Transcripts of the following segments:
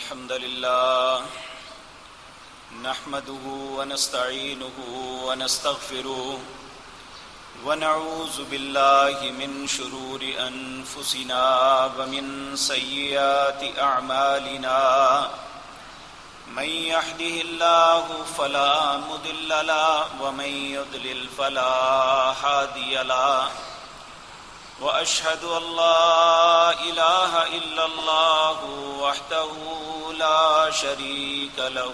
الحمد لله نحمده ونستعينه ونستغفره ونعوذ بالله من شرور أنفسنا ومن سيئات أعمالنا من يهده الله فلا مضل له ومن يضلل فلا هادي له وأشهد أن لا إله إلا الله وحده لا شريك له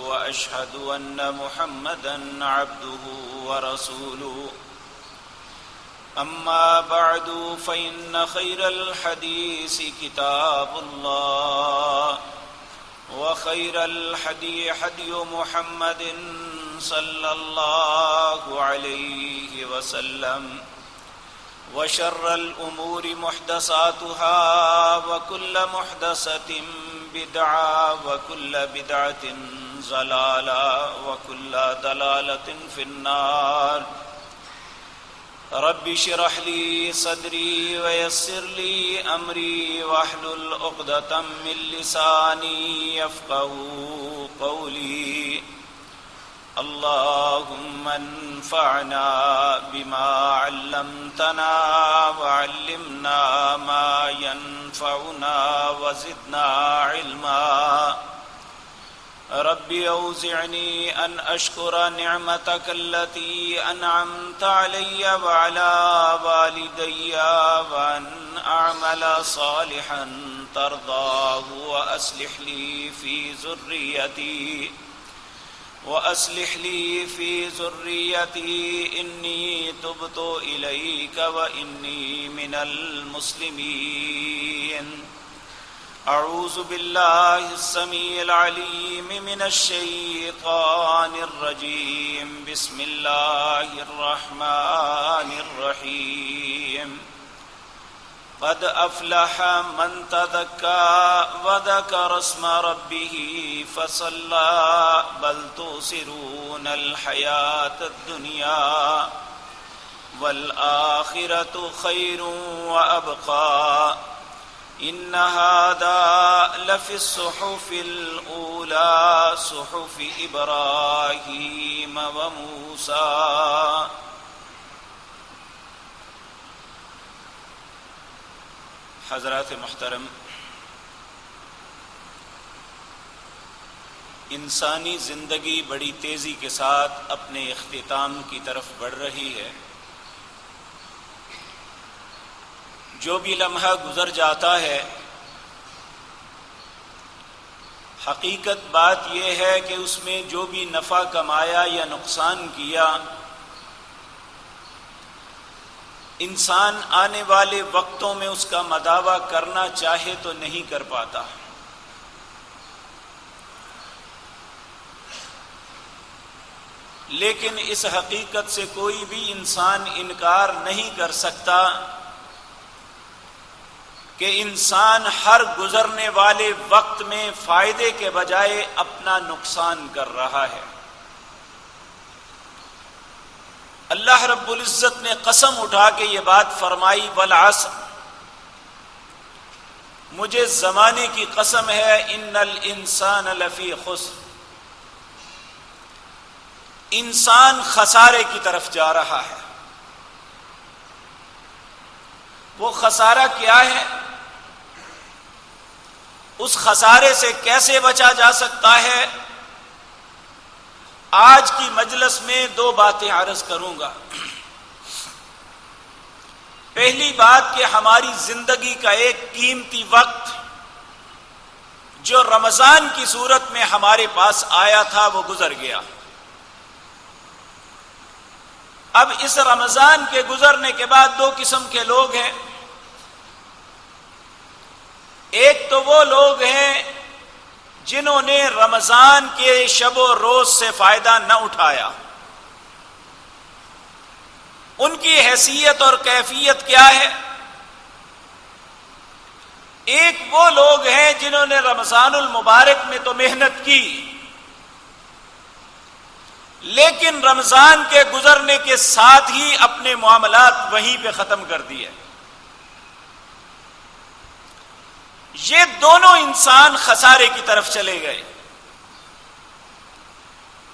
وأشهد أن محمدا عبده ورسوله أما بعد فإن خير الحديث كتاب الله وخير الهدي هدي محمد صلى الله عليه وسلم وشر الأمور محدثاتها وكل محدثة بدعة وكل بدعة ضلالة وكل ضلالة في النار رب اشرح لي صدري ويسر لي أمري واحلل عقدة من لساني يفقهوا قولي اللهم انفعنا بما علمتنا وعلمنا ما ينفعنا وزدنا علما رب أوزعني أن أشكر نعمتك التي أنعمت علي وعلى والدي وأن أعمل صالحا ترضاه وأصلح لي في ذريتي إني تبت إليك وإني من المسلمين أعوذ بالله السميع العليم من الشيطان الرجيم بسم الله الرحمن الرحيم قد أفلح من تزكى وذكر اسم ربه فصلى بل تؤثرون الحياة الدنيا والآخرة خير وأبقى إن هذا لفي الصحف الأولى صحف إبراهيم وموسى. حضرات محترم، انسانی زندگی بڑی تیزی کے ساتھ اپنے اختتام کی طرف بڑھ رہی ہے. جو بھی لمحہ گزر جاتا ہے، حقیقت بات یہ ہے کہ اس میں جو بھی نفع کمایا یا نقصان کیا، انسان آنے والے وقتوں میں اس کا مداوع کرنا چاہے تو نہیں کر پاتا. لیکن اس حقیقت سے کوئی بھی انسان انکار نہیں کر سکتا کہ انسان ہر گزرنے والے وقت میں فائدے کے بجائے اپنا نقصان کر رہا ہے. اللہ رب العزت نے قسم اٹھا کے یہ بات فرمائی والعصر، مجھے زمانے کی قسم ہے، ان الانسان لفی خسر، انسان خسارے کی طرف جا رہا ہے. وہ خسارہ کیا ہے؟ اس خسارے سے کیسے بچا جا سکتا ہے؟ آج کی مجلس میں دو باتیں عرض کروں گا. پہلی بات کہ ہماری زندگی کا ایک قیمتی وقت جو رمضان کی صورت میں ہمارے پاس آیا تھا وہ گزر گیا. اب اس رمضان کے گزرنے کے بعد دو قسم کے لوگ ہیں. ایک تو وہ لوگ ہیں جنہوں نے رمضان کے شب و روز سے فائدہ نہ اٹھایا. ان کی حیثیت اور کیفیت کیا ہے؟ ایک وہ لوگ ہیں جنہوں نے رمضان المبارک میں تو محنت کی، لیکن رمضان کے گزرنے کے ساتھ ہی اپنے معاملات وہیں پہ ختم کر دیے. یہ دونوں انسان خسارے کی طرف چلے گئے،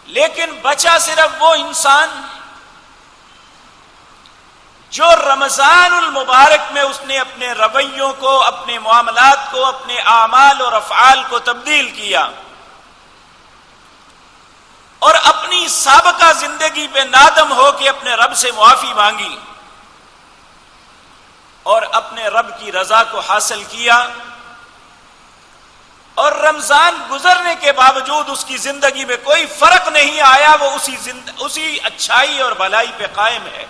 لیکن بچا صرف وہ انسان جو رمضان المبارک میں اس نے اپنے رویوں کو، اپنے معاملات کو، اپنے اعمال اور افعال کو تبدیل کیا اور اپنی سابقہ زندگی پہ نادم ہو کے اپنے رب سے معافی مانگی اور اپنے رب کی رضا کو حاصل کیا، اور رمضان گزرنے کے باوجود اس کی زندگی میں کوئی فرق نہیں آیا، وہ اسی اچھائی اور بھلائی پہ قائم ہے۔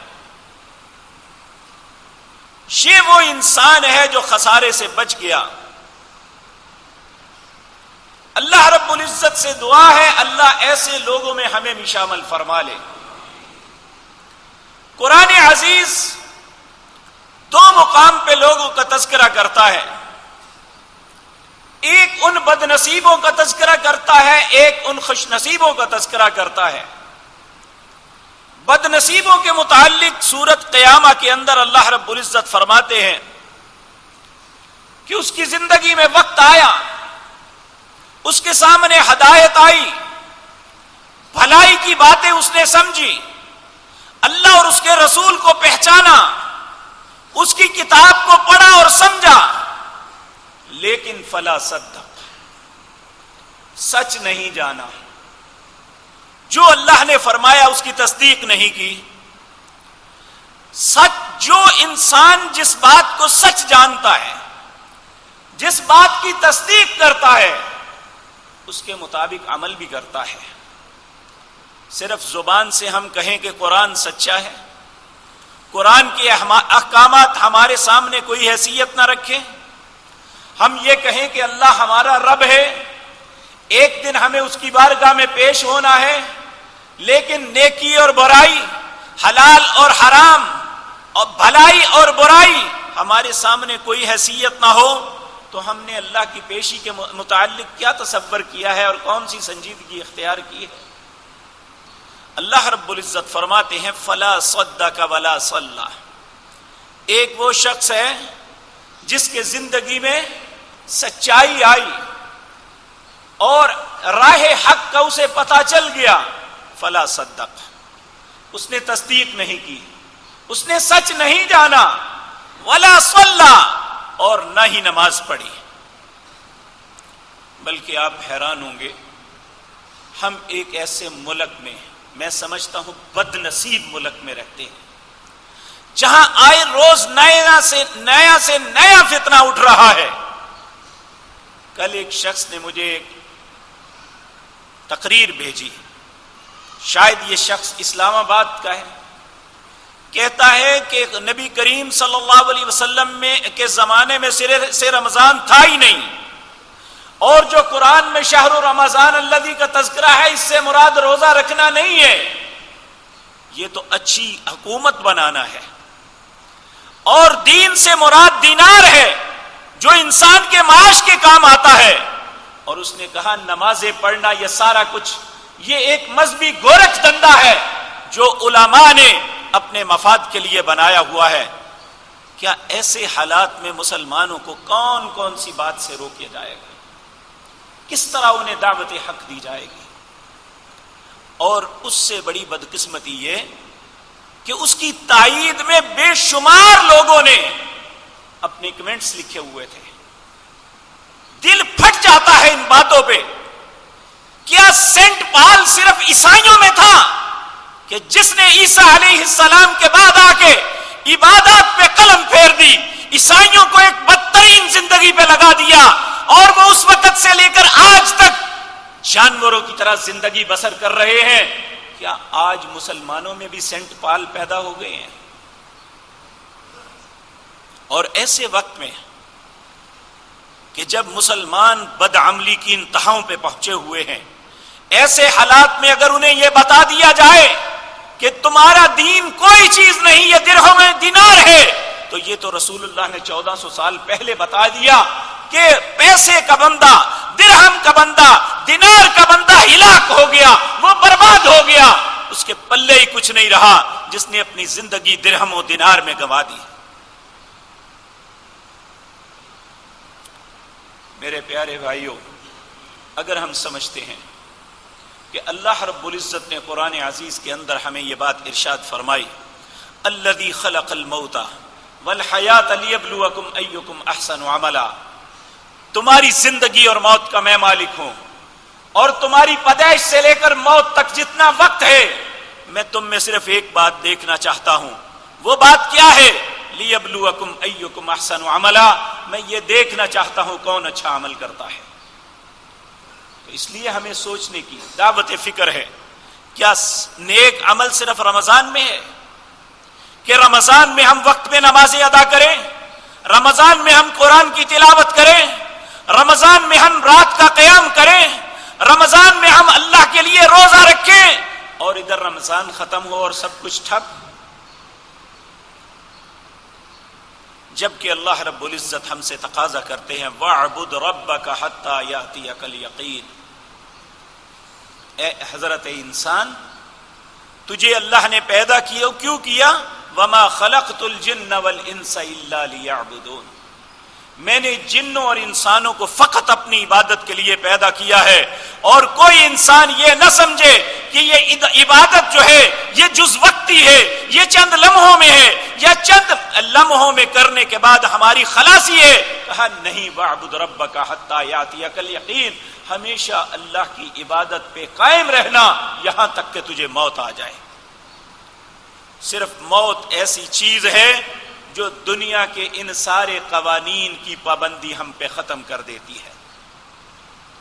یہ وہ انسان ہے جو خسارے سے بچ گیا۔ اللہ رب العزت سے دعا ہے اللہ ایسے لوگوں میں ہمیں بھی شامل فرما لے۔ قرآن عزیز دو مقام پہ لوگوں کا تذکرہ کرتا ہے، ایک ان بد نصیبوں کا تذکرہ کرتا ہے، ایک ان خوش نصیبوں کا تذکرہ کرتا ہے۔ بد نصیبوں کے متعلق سورت قیامہ کے اندر اللہ رب العزت فرماتے ہیں کہ اس کی زندگی میں وقت آیا، اس کے سامنے ہدایت آئی، بھلائی کی باتیں اس نے سمجھی، اللہ اور اس کے رسول کو پہچانا، اس کی کتاب کو پڑھا اور سمجھا، لیکن فلا صدق، سچ نہیں جانا، جو اللہ نے فرمایا اس کی تصدیق نہیں کی۔ سچ، جو انسان جس بات کو سچ جانتا ہے، جس بات کی تصدیق کرتا ہے، اس کے مطابق عمل بھی کرتا ہے۔ صرف زبان سے ہم کہیں کہ قرآن سچا ہے، قرآن کے احکامات ہمارے سامنے کوئی حیثیت نہ رکھیں، ہم یہ کہیں کہ اللہ ہمارا رب ہے، ایک دن ہمیں اس کی بارگاہ میں پیش ہونا ہے، لیکن نیکی اور برائی، حلال اور حرام اور بھلائی اور برائی ہمارے سامنے کوئی حیثیت نہ ہو، تو ہم نے اللہ کی پیشی کے متعلق کیا تصور کیا ہے اور کون سی سنجیدگی اختیار کی ہے؟ اللہ رب العزت فرماتے ہیں فلا صدق ولا صلی، ایک وہ شخص ہے جس کے زندگی میں سچائی آئی اور راہ حق کا اسے پتہ چل گیا، فلا صدق، اس نے تصدیق نہیں کی، اس نے سچ نہیں جانا، ولا صلی، اور نہ ہی نماز پڑھی۔ بلکہ آپ حیران ہوں گے، ہم ایک ایسے ملک میں، میں سمجھتا ہوں بد نصیب ملک میں رہتے ہیں جہاں آئے روز نیا سے نیا فتنہ اٹھ رہا ہے۔ کل ایک شخص نے مجھے ایک تقریر بھیجی، شاید یہ شخص اسلام آباد کا ہے، کہتا ہے کہ نبی کریم صلی اللہ علیہ وسلم کے زمانے میں سرے سے رمضان تھا ہی نہیں، اور جو قرآن میں شہر رمضان الذی کا تذکرہ ہے، اس سے مراد روزہ رکھنا نہیں ہے، یہ تو اچھی حکومت بنانا ہے، اور دین سے مراد دینار ہے جو انسان کے معاش کے کام آتا ہے۔ اور اس نے کہا نمازیں پڑھنا یہ سارا کچھ یہ ایک مذہبی گورکھ دندا ہے جو علماء نے اپنے مفاد کے لیے بنایا ہوا ہے۔ کیا ایسے حالات میں مسلمانوں کو کون کون سی بات سے روکیا جائے گا؟ کس طرح انہیں دعوت حق دی جائے گی؟ اور اس سے بڑی بدقسمتی یہ کہ اس کی تائید میں بے شمار لوگوں نے اپنے کمنٹس لکھے ہوئے تھے۔ دل پھٹ جاتا ہے ان باتوں پہ۔ کیا سینٹ پال صرف عیسائیوں میں تھا کہ جس نے عیسیٰ علیہ السلام کے بعد آ کے عبادات پہ قلم پھیر دی، عیسائیوں کو ایک بدترین زندگی پہ لگا دیا، اور وہ اس وقت سے لے کر آج تک جانوروں کی طرح زندگی بسر کر رہے ہیں؟ کیا آج مسلمانوں میں بھی سینٹ پال پیدا ہو گئے ہیں؟ اور ایسے وقت میں کہ جب مسلمان بدعملی کی انتہاؤں پہ پہنچے ہوئے ہیں، ایسے حالات میں اگر انہیں یہ بتا دیا جائے کہ تمہارا دین کوئی چیز نہیں، یہ درہم دینار ہے، تو یہ تو رسول اللہ نے 1400 سال پہلے بتا دیا کہ پیسے کا بندہ، درہم کا بندہ، دینار کا بندہ ہلاک ہو گیا، وہ برباد ہو گیا، اس کے پلے ہی کچھ نہیں رہا جس نے اپنی زندگی درہم و دینار میں گنوا دی۔ میرے پیارے بھائیوں، اگر ہم سمجھتے ہیں کہ اللہ رب العزت نے قرآن عزیز کے اندر ہمیں یہ بات ارشاد فرمائی، الذی خلق الموت والحیات لیبلوکم ایکم احسن عملا، تمہاری زندگی اور موت کا میں مالک ہوں، اور تمہاری پیدائش سے لے کر موت تک جتنا وقت ہے میں تم میں صرف ایک بات دیکھنا چاہتا ہوں۔ وہ بات کیا ہے؟ لیبلوکم ایکم احسن عملا، میں یہ دیکھنا چاہتا ہوں کون اچھا عمل کرتا ہے۔ تو اس لیے ہمیں سوچنے کی دعوت فکر ہے، کیا نیک عمل صرف رمضان میں ہے کہ رمضان میں ہم وقت میں نمازیں ادا کریں، رمضان میں ہم قرآن کی تلاوت کریں، رمضان میں ہم رات کا قیام کریں، رمضان میں ہم اللہ کے لیے روزہ رکھیں، اور ادھر رمضان ختم ہو اور سب کچھ ٹھپ؟ جبکہ اللہ رب العزت ہم سے تقاضا کرتے ہیں وَاعْبُدْ رَبَّكَ حَتَّى يَأْتِيَكَ الْيَقِينُ، اے حضرت انسان، تجھے اللہ نے پیدا کیا، کیوں کیا؟ وَمَا خَلَقْتُ الْجِنَّ وَالْإِنسَ إِلَّا لِيَعْبُدُونَ، میں نے جنوں اور انسانوں کو فقط اپنی عبادت کے لیے پیدا کیا ہے، اور کوئی انسان یہ نہ سمجھے کہ یہ عبادت جو ہے یہ جز وقتی ہے، یہ چند لمحوں میں ہے، یا چند لمحوں میں کرنے کے بعد ہماری خلاصی ہے۔ کہا نہیں، وَاعْبُدْ رَبَّكَ حَتَّى يَأْتِيَكَ الْيَقِينُ، ہمیشہ اللہ کی عبادت پہ قائم رہنا یہاں تک کہ تجھے موت آ جائے۔ صرف موت ایسی چیز ہے جو دنیا کے ان سارے قوانین کی پابندی ہم پہ ختم کر دیتی ہے۔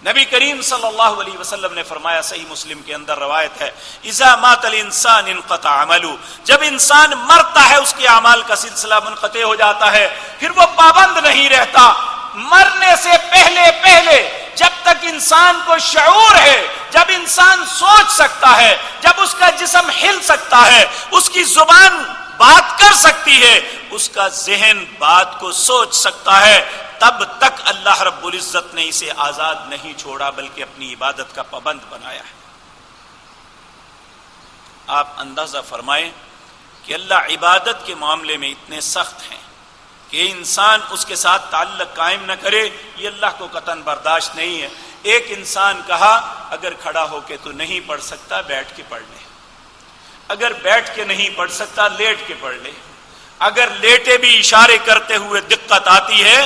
نبی کریم صلی اللہ علیہ وسلم نے فرمایا، صحیح مسلم کے اندر روایت ہے، اذا مات الانسان انقطع عمله، جب انسان مرتا ہے اس کے اعمال کا سلسلہ منقطع ہو جاتا ہے، پھر وہ پابند نہیں رہتا۔ مرنے سے پہلے جب تک انسان کو شعور ہے، جب انسان سوچ سکتا ہے، جب اس کا جسم ہل سکتا ہے، اس کی زبان بات کر سکتی ہے، اس کا ذہن بات کو سوچ سکتا ہے، تب تک اللہ رب العزت نے اسے آزاد نہیں چھوڑا بلکہ اپنی عبادت کا پابند بنایا ہے۔ آپ اندازہ فرمائیں کہ اللہ عبادت کے معاملے میں اتنے سخت ہیں کہ انسان اس کے ساتھ تعلق قائم نہ کرے، یہ اللہ کو قطعاً برداشت نہیں ہے۔ ایک انسان کہا اگر کھڑا ہو کے تو نہیں پڑھ سکتا، بیٹھ کے پڑھ لے، اگر بیٹھ کے نہیں پڑھ سکتا لیٹ کے پڑھ لے، اگر لیٹے بھی اشارے کرتے ہوئے دقت آتی ہے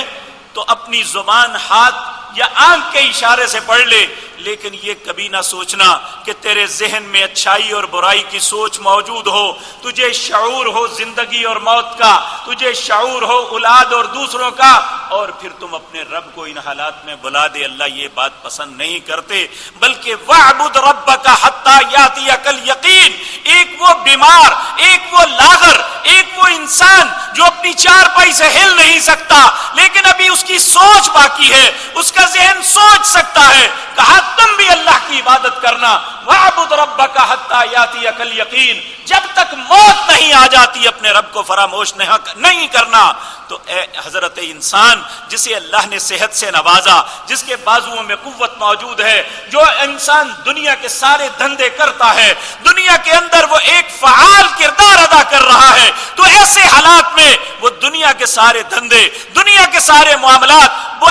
تو اپنی زبان، ہاتھ یا آنکھ کے اشارے سے پڑھ لے، لیکن یہ کبھی نہ سوچنا کہ تیرے ذہن میں اچھائی اور برائی کی سوچ موجود ہو، تجھے شعور ہو زندگی اور موت کا، تجھے شعور ہو اولاد اور دوسروں کا، اور پھر تم اپنے رب کو ان حالات میں بلا دے۔ اللہ یہ بات پسند نہیں کرتے، بلکہ وَاعْبُدْ رَبَّكَ حَتَّى يَأْتِيَكَ الْيَقِينُ، ایک وہ بیمار، ایک وہ لاغر، ایک وہ انسان جو اپنی چار پائی سے ہل نہیں سکتا لیکن ابھی اس کی سوچ باقی ہے، اس کا ذہن سوچ سکتا ہے، کہا تم بھی اللہ کی عبادت کرنا، وَاعْبُدْ رَبَّكَ حَتَّى يَأْتِيَكَ الْيَقِينُ، جب تک موت نہیں آ جاتی اپنے رب کو فراموش نہیں کرنا۔ تو اے حضرت انسان، جسے اللہ نے صحت سے نوازا، جس کے بازوؤں میں قوت موجود ہے، جو انسان دنیا کے سارے دھندے کرتا ہے، دنیا کے اندر وہ ایک فعال کردار ادا کر رہا ہے، تو ایسے حالات میں وہ دنیا کے سارے دھندے، دنیا کے سارے معاملات وہ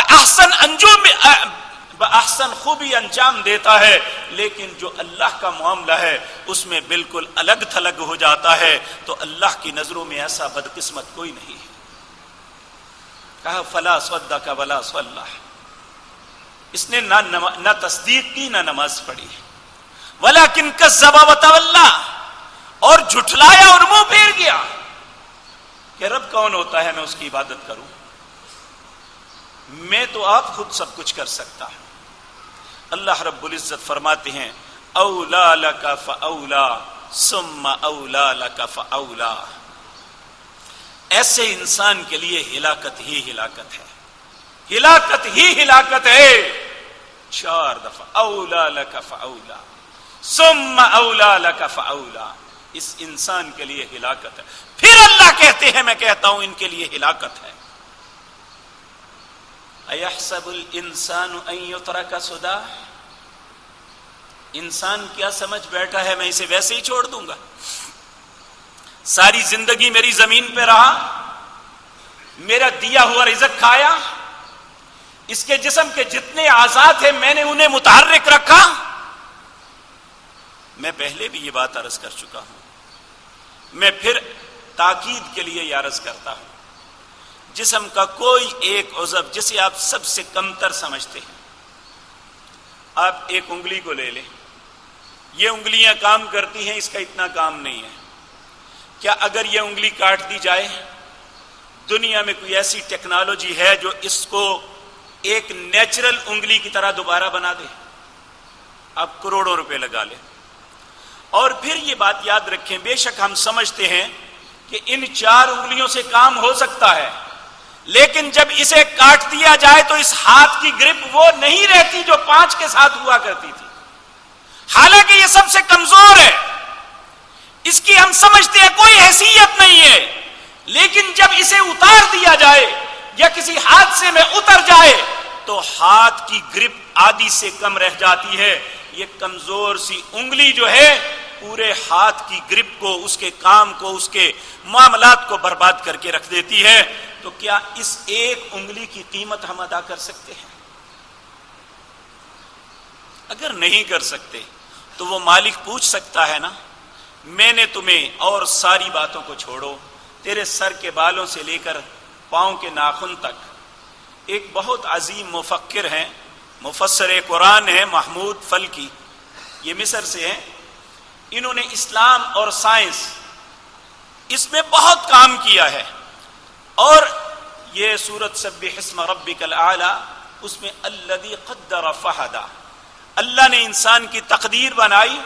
احسن خوبی انجام دیتا ہے، لیکن جو اللہ کا معاملہ ہے اس میں بالکل الگ تھلگ ہو جاتا ہے۔ تو اللہ کی نظروں میں ایسا بدقسمت کوئی نہیں ہے۔ کہا فلا صدق ولا صلی، اس نے نہ تصدیق کی نہ نماز پڑھی، ولکن کذب وتولی، اور جھٹلایا اور منہ پھیر گیا کہ رب کون ہوتا ہے میں اس کی عبادت کروں، میں تو آپ خود سب کچھ کر سکتا ہوں۔ اللہ رب العزت فرماتے ہیں اولا لک فاولا ثم اولا لک فاولا، ایسے انسان کے لیے ہلاکت ہی ہلاکت ہے، ہلاکت ہی ہلاکت ہے۔ 4 دفعہ اولا لک فاولا ثم اولا لک فاولا، اس انسان کے لیے ہلاکت ہے۔ پھر اللہ کہتے ہیں، میں کہتا ہوں ان کے لیے ہلاکت ہے۔ ایحسب الانسان ان یترک سدی، انسان کیا سمجھ بیٹھا ہے میں اسے ویسے ہی چھوڑ دوں گا؟ ساری زندگی میری زمین پہ رہا، میرا دیا ہوا رزق کھایا، اس کے جسم کے جتنے اعضاء تھے میں نے انہیں متحرک رکھا. میں پہلے بھی یہ بات عرض کر چکا ہوں, میں پھر تاکید کے لیے یہ عرض کرتا ہوں, جسم کا کوئی ایک عضو جسے آپ سب سے کمتر سمجھتے ہیں, آپ ایک انگلی کو لے لیں, یہ انگلیاں کام کرتی ہیں, اس کا اتنا کام نہیں ہے. کیا اگر یہ انگلی کاٹ دی جائے, دنیا میں کوئی ایسی ٹیکنالوجی ہے جو اس کو ایک نیچرل انگلی کی طرح دوبارہ بنا دے؟ آپ کروڑوں روپے لگا لیں. اور پھر یہ بات یاد رکھیں, بے شک ہم سمجھتے ہیں کہ ان 4 انگلیوں سے کام ہو سکتا ہے, لیکن جب اسے کاٹ دیا جائے تو اس ہاتھ کی گرپ وہ نہیں رہتی جو 5 کے ساتھ ہوا کرتی تھی. حالانکہ یہ سب سے کمزور ہے, اس کی ہم سمجھتے ہیں کوئی حیثیت نہیں ہے, لیکن جب اسے اتار دیا جائے یا کسی حادثے میں اتر جائے تو ہاتھ کی گرپ آدھی سے کم رہ جاتی ہے. یہ کمزور سی انگلی جو ہے پورے ہاتھ کی گرپ کو, اس کے کام کو, اس کے معاملات کو برباد کر کے رکھ دیتی ہے. تو کیا اس ایک انگلی کی قیمت ہم ادا کر سکتے ہیں؟ اگر نہیں کر سکتے تو وہ مالک پوچھ سکتا ہے نا, میں نے تمہیں اور ساری باتوں کو چھوڑو, تیرے سر کے بالوں سے لے کر پاؤں کے ناخن تک. ایک بہت عظیم مفکر ہیں, مفسر قرآن ہیں, محمود فلکی, یہ مصر سے ہیں. انہوں نے اسلام اور سائنس اس میں بہت کام کیا ہے, اور یہ سورۃ سبح اسم ربک الاعلی, اس میں الذی قدر فہدی, اللہ نے انسان کی تقدیر بنائی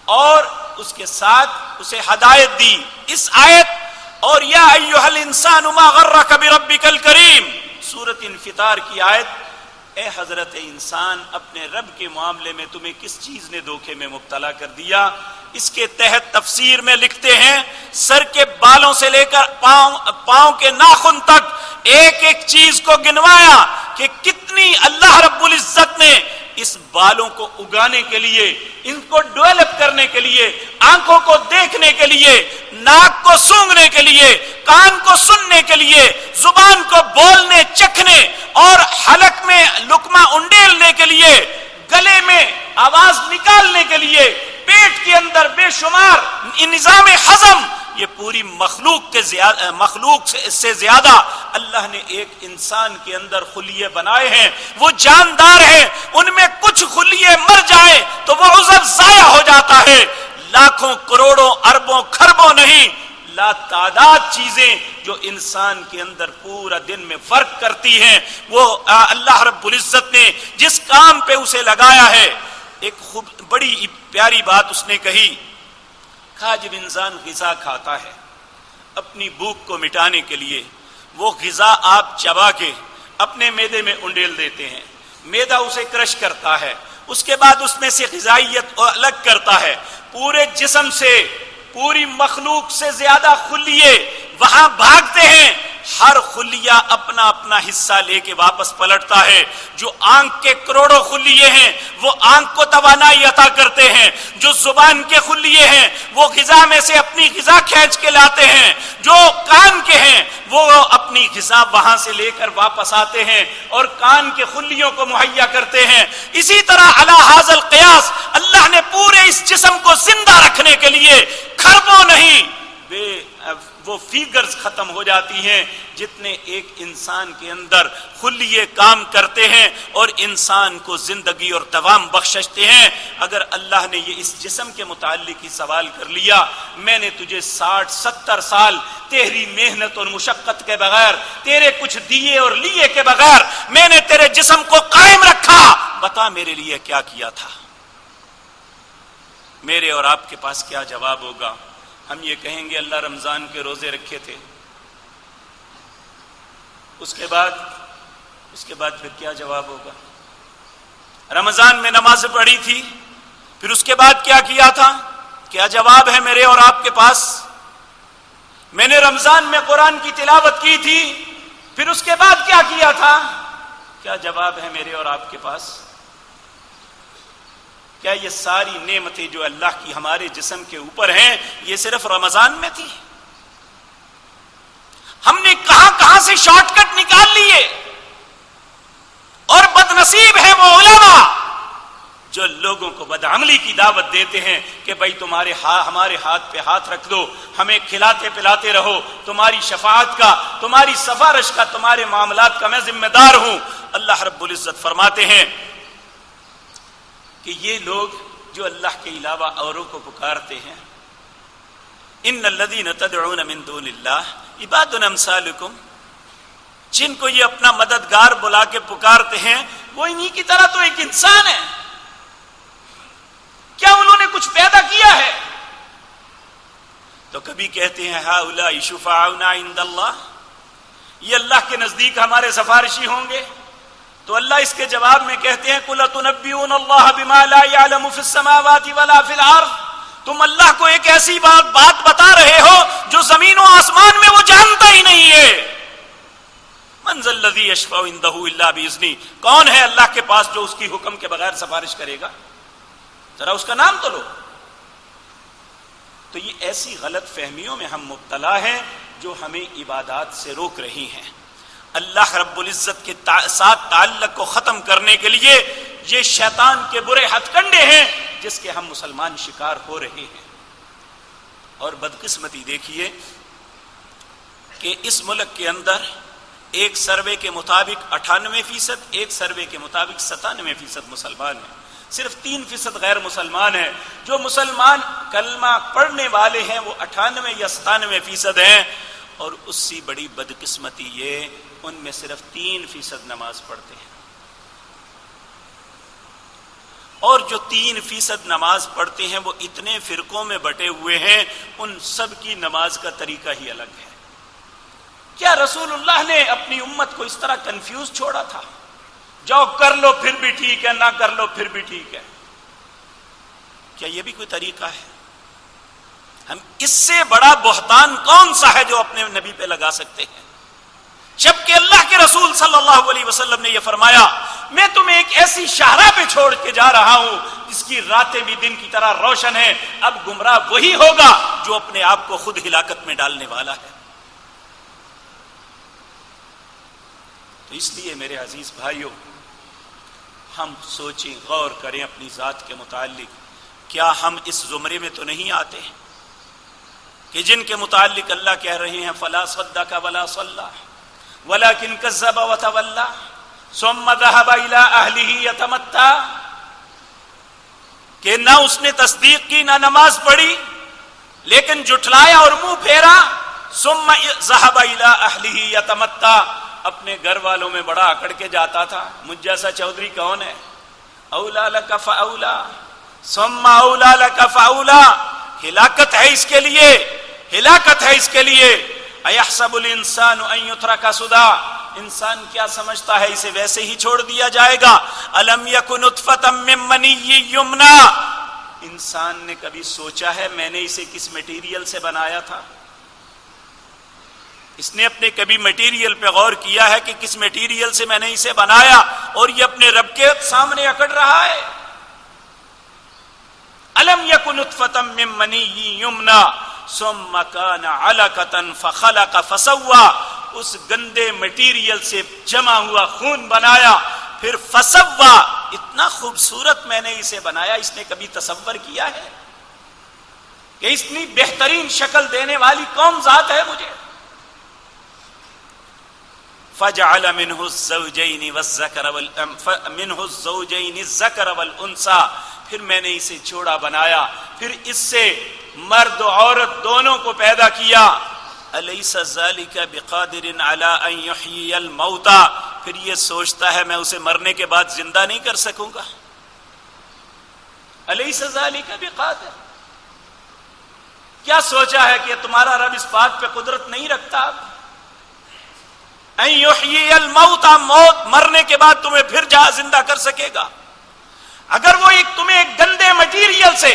اور اس کے ساتھ اسے ہدایت دی. اس آیت اور یا ایھا الانسان ما غرک بربک الکریم, سورۃ انفطار کی آیت, اے حضرت انسان اپنے رب کے معاملے میں تمہیں کس چیز نے دھوکے میں مبتلا کر دیا. اس کے تحت تفسیر میں لکھتے ہیں سر کے بالوں سے لے کر پاؤں کے ناخن تک ایک ایک چیز کو گنوایا کہ کتنی اللہ رب العزت نے اس بالوں کو اگانے کے لیے, ان کو ڈیولپ کرنے کے لیے, آنکھوں کو دیکھنے کے لیے, ناک کو سونگھنے کے لیے, کان کو سننے کے لیے, زبان کو بولنے چکھنے اور حلق میں لقمہ انڈیلنے کے لیے, گلے میں آواز نکالنے کے لیے, پیٹ کے اندر بے شمار نظام ہضم, یہ پوری مخلوق سے زیادہ اللہ نے ایک انسان کے اندر خلیے بنائے ہیں. وہ جاندار ہیں, ان میں کچھ خلیے مر جائیں تو وہ عضو ضائع ہو جاتا ہے. لاکھوں کروڑوں اربوں خربوں نہیں, لا تعداد چیزیں جو انسان کے اندر پورا دن میں فرق کرتی ہیں, وہ اللہ رب العزت نے جس کام پہ اسے لگایا ہے. ایک بڑی پیاری بات اس نے کہی, کہا جب انسان غذا کھاتا ہے اپنی بھوک کو مٹانے کے لیے, وہ غذا آپ چبا کے اپنے معدے میں انڈیل دیتے ہیں, معدہ اسے کرش کرتا ہے, اس کے بعد اس میں سے غذائیت الگ کرتا ہے. پورے جسم سے, پوری مخلوق سے زیادہ خلیے وہاں بھاگتے ہیں, ہر خلیہ اپنا اپنا حصہ لے کے واپس پلٹتا ہے. جو آنکھ کے کروڑوں خلیے ہیں وہ آنکھ کو توانائی عطا کرتے ہیں, جو زبان کے خلیے ہیں وہ غذا میں سے اپنی غذا کھینچ کے لاتے ہیں, جو کان کے ہیں وہ اپنی غذا وہاں سے لے کر واپس آتے ہیں اور کان کے خلیوں کو مہیا کرتے ہیں. اسی طرح علی ھذا القیاس اللہ نے پورے اس جسم کو زندہ رکھنے کے لیے خربوں نہیں, وہ فیگرز ختم ہو جاتی ہیں جتنے ایک انسان کے اندر خلیے کام کرتے ہیں اور انسان کو زندگی اور دوام بخشتے ہیں. اگر اللہ نے یہ اس جسم کے متعلق ہی سوال کر لیا, میں نے تجھے 60-70 سال تیری محنت اور مشقت کے بغیر, تیرے کچھ دیے اور لیے کے بغیر میں نے تیرے جسم کو قائم رکھا, بتا میرے لیے کیا کیا تھا. میرے اور آپ کے پاس کیا جواب ہوگا؟ ہم یہ کہیں گے اللہ رمضان کے روزے رکھے تھے, اس کے بعد پھر کیا جواب ہوگا؟ رمضان میں نماز پڑھی تھی, پھر اس کے بعد کیا کیا تھا؟ کیا جواب ہے میرے اور آپ کے پاس؟ میں نے رمضان میں قرآن کی تلاوت کی تھی, پھر اس کے بعد کیا کیا تھا؟ کیا جواب ہے میرے اور آپ کے پاس؟ کیا یہ ساری نعمتیں جو اللہ کی ہمارے جسم کے اوپر ہیں یہ صرف رمضان میں تھی؟ ہم نے کہاں کہاں سے شارٹ کٹ نکال لیے نصیب ہے وہ علماء جو لوگوں کو بدعملی کی دعوت دیتے ہیں کہ بھائی ہمارے ہاتھ پہ ہاتھ رکھ دو، ہمیں کھلاتے پلاتے رہو، تمہاری شفاعت کا، تمہاری سفارش کا، تمہارے معاملات کا میں ذمہ دار ہوں۔ اللہ رب العزت فرماتے ہیں کہ یہ لوگ جو اللہ کے علاوہ اوروں کو پکارتے ہیں، ان الذین تدعون من دون اللہ عباد امثالکم، جن کو یہ اپنا مددگار بلا کے پکارتے ہیں وہ انہی کی طرح تو ایک انسان ہے۔ کیا انہوں نے کچھ پیدا کیا ہے؟ تو کبھی کہتے ہیں ہؤلاء شفعاؤنا عند اللہ، یہ اللہ کے نزدیک ہمارے سفارشی ہوں گے، تو اللہ اس کے جواب میں کہتے ہیں قل تنبئون اللہ بما لا يعلم في السماوات ولا في الارض، تم اللہ کو ایک ایسی بات بتا رہے ہو جو زمین و آسمان میں وہ جانتا ہی نہیں ہے۔ من ذا الذی یشفع عنده الا باذنہ، کون ہے اللہ کے پاس جو اس کی حکم کے بغیر سفارش کرے گا؟ ذرا اس کا نام تو لو۔ تو یہ ایسی غلط فہمیوں میں ہم مبتلا ہیں جو ہمیں عبادات سے روک رہی ہیں۔ اللہ رب العزت کے ساتھ تعلق کو ختم کرنے کے لیے یہ شیطان کے برے ہتھ کنڈے ہیں جس کے ہم مسلمان شکار ہو رہے ہیں۔ اور بدقسمتی دیکھیے کہ اس ملک کے اندر ایک سروے کے مطابق 98%، ایک سروے کے مطابق 97% مسلمان ہیں، صرف 3% غیر مسلمان ہیں۔ جو مسلمان کلمہ پڑھنے والے ہیں وہ 98 یا 97% ہیں، اور اس سے بڑی بدقسمتی یہ ان میں صرف 3% نماز پڑھتے ہیں، اور جو 3% نماز پڑھتے ہیں وہ اتنے فرقوں میں بٹے ہوئے ہیں، ان سب کی نماز کا طریقہ ہی الگ ہے۔ کیا رسول اللہ نے اپنی امت کو اس طرح کنفیوز چھوڑا تھا؟ جاؤ کر لو پھر بھی ٹھیک ہے، نہ کر لو پھر بھی ٹھیک ہے؟ کیا یہ بھی کوئی طریقہ ہے؟ ہم اس سے بڑا بہتان کون سا ہے جو اپنے نبی پہ لگا سکتے ہیں؟ جبکہ اللہ کے رسول صلی اللہ علیہ وسلم نے یہ فرمایا میں تمہیں ایک ایسی شاہراہ پہ چھوڑ کے جا رہا ہوں جس کی راتیں بھی دن کی طرح روشن ہیں، اب گمراہ وہی ہوگا جو اپنے آپ کو خود ہلاکت میں ڈالنے والا ہے۔ تو اس لیے میرے عزیز بھائیوں، ہم سوچیں، غور کریں اپنی ذات کے متعلق، کیا ہم اس زمرے میں تو نہیں آتے کہ جن کے متعلق اللہ کہہ رہے ہیں فلا صدق ولا صلی ولكن كذب وتولى ثم ذهب الى اهله يتمتع، کہ نہ اس نے تصدیق کی نہ نماز پڑھی لیکن جھٹلایا اور منہ پھیرا، ثم ذهب الى اهله يتمتع، اپنے گھر والوں میں بڑا اکڑ کے جاتا تھا۔ مجھ جیسا چودھری کون ہے؟ اولا لک فاولا ثم اولا لک فاولا، ہلاکت ہے اس کے لیے، ہلاکت ہے اس کے لیے۔ ایحسب الانسان ان یترک سدی، انسان کیا سمجھتا ہے اسے ویسے ہی چھوڑ دیا جائے گا؟ الم یک نطفۃ من منی یمنی، انسان نے کبھی سوچا ہے میں نے اسے کس میٹیریل سے بنایا تھا؟ اس نے اپنے کبھی میٹیریل پہ غور کیا ہے کہ کس میٹیریل سے میں نے اسے بنایا، اور یہ اپنے رب کے سامنے اکڑ رہا ہے۔ الم یک نطفۃ من منی یمنی ثم كان علقة فخلق فسوى، اس گندے مٹیریل سے جمع ہوا خون بنایا، پھر فسوى، اتنا خوبصورت میں نے اسے بنایا۔ اس نے کبھی تصور کیا ہے کہ اتنی بہترین شکل دینے والی کون ذات ہے مجھے؟ فجعل منه الزوجين الذكر والانثى، پھر میں نے اسے جوڑا بنایا، پھر اس سے مرد و عورت دونوں کو پیدا کیا۔ الیس ذلک بقادر علی ان یحیی الموتى، پھر یہ سوچتا ہے میں اسے مرنے کے بعد زندہ نہیں کر سکوں گا؟ الیس ذلک بقادر، کیا سوچا ہے کہ تمہارا رب اس بات پہ قدرت نہیں رکھتا ان یحیی الموتى، موت مرنے کے بعد تمہیں پھر جہاں زندہ کر سکے گا؟ اگر وہ تمہیں ایک گندے مٹیریل سے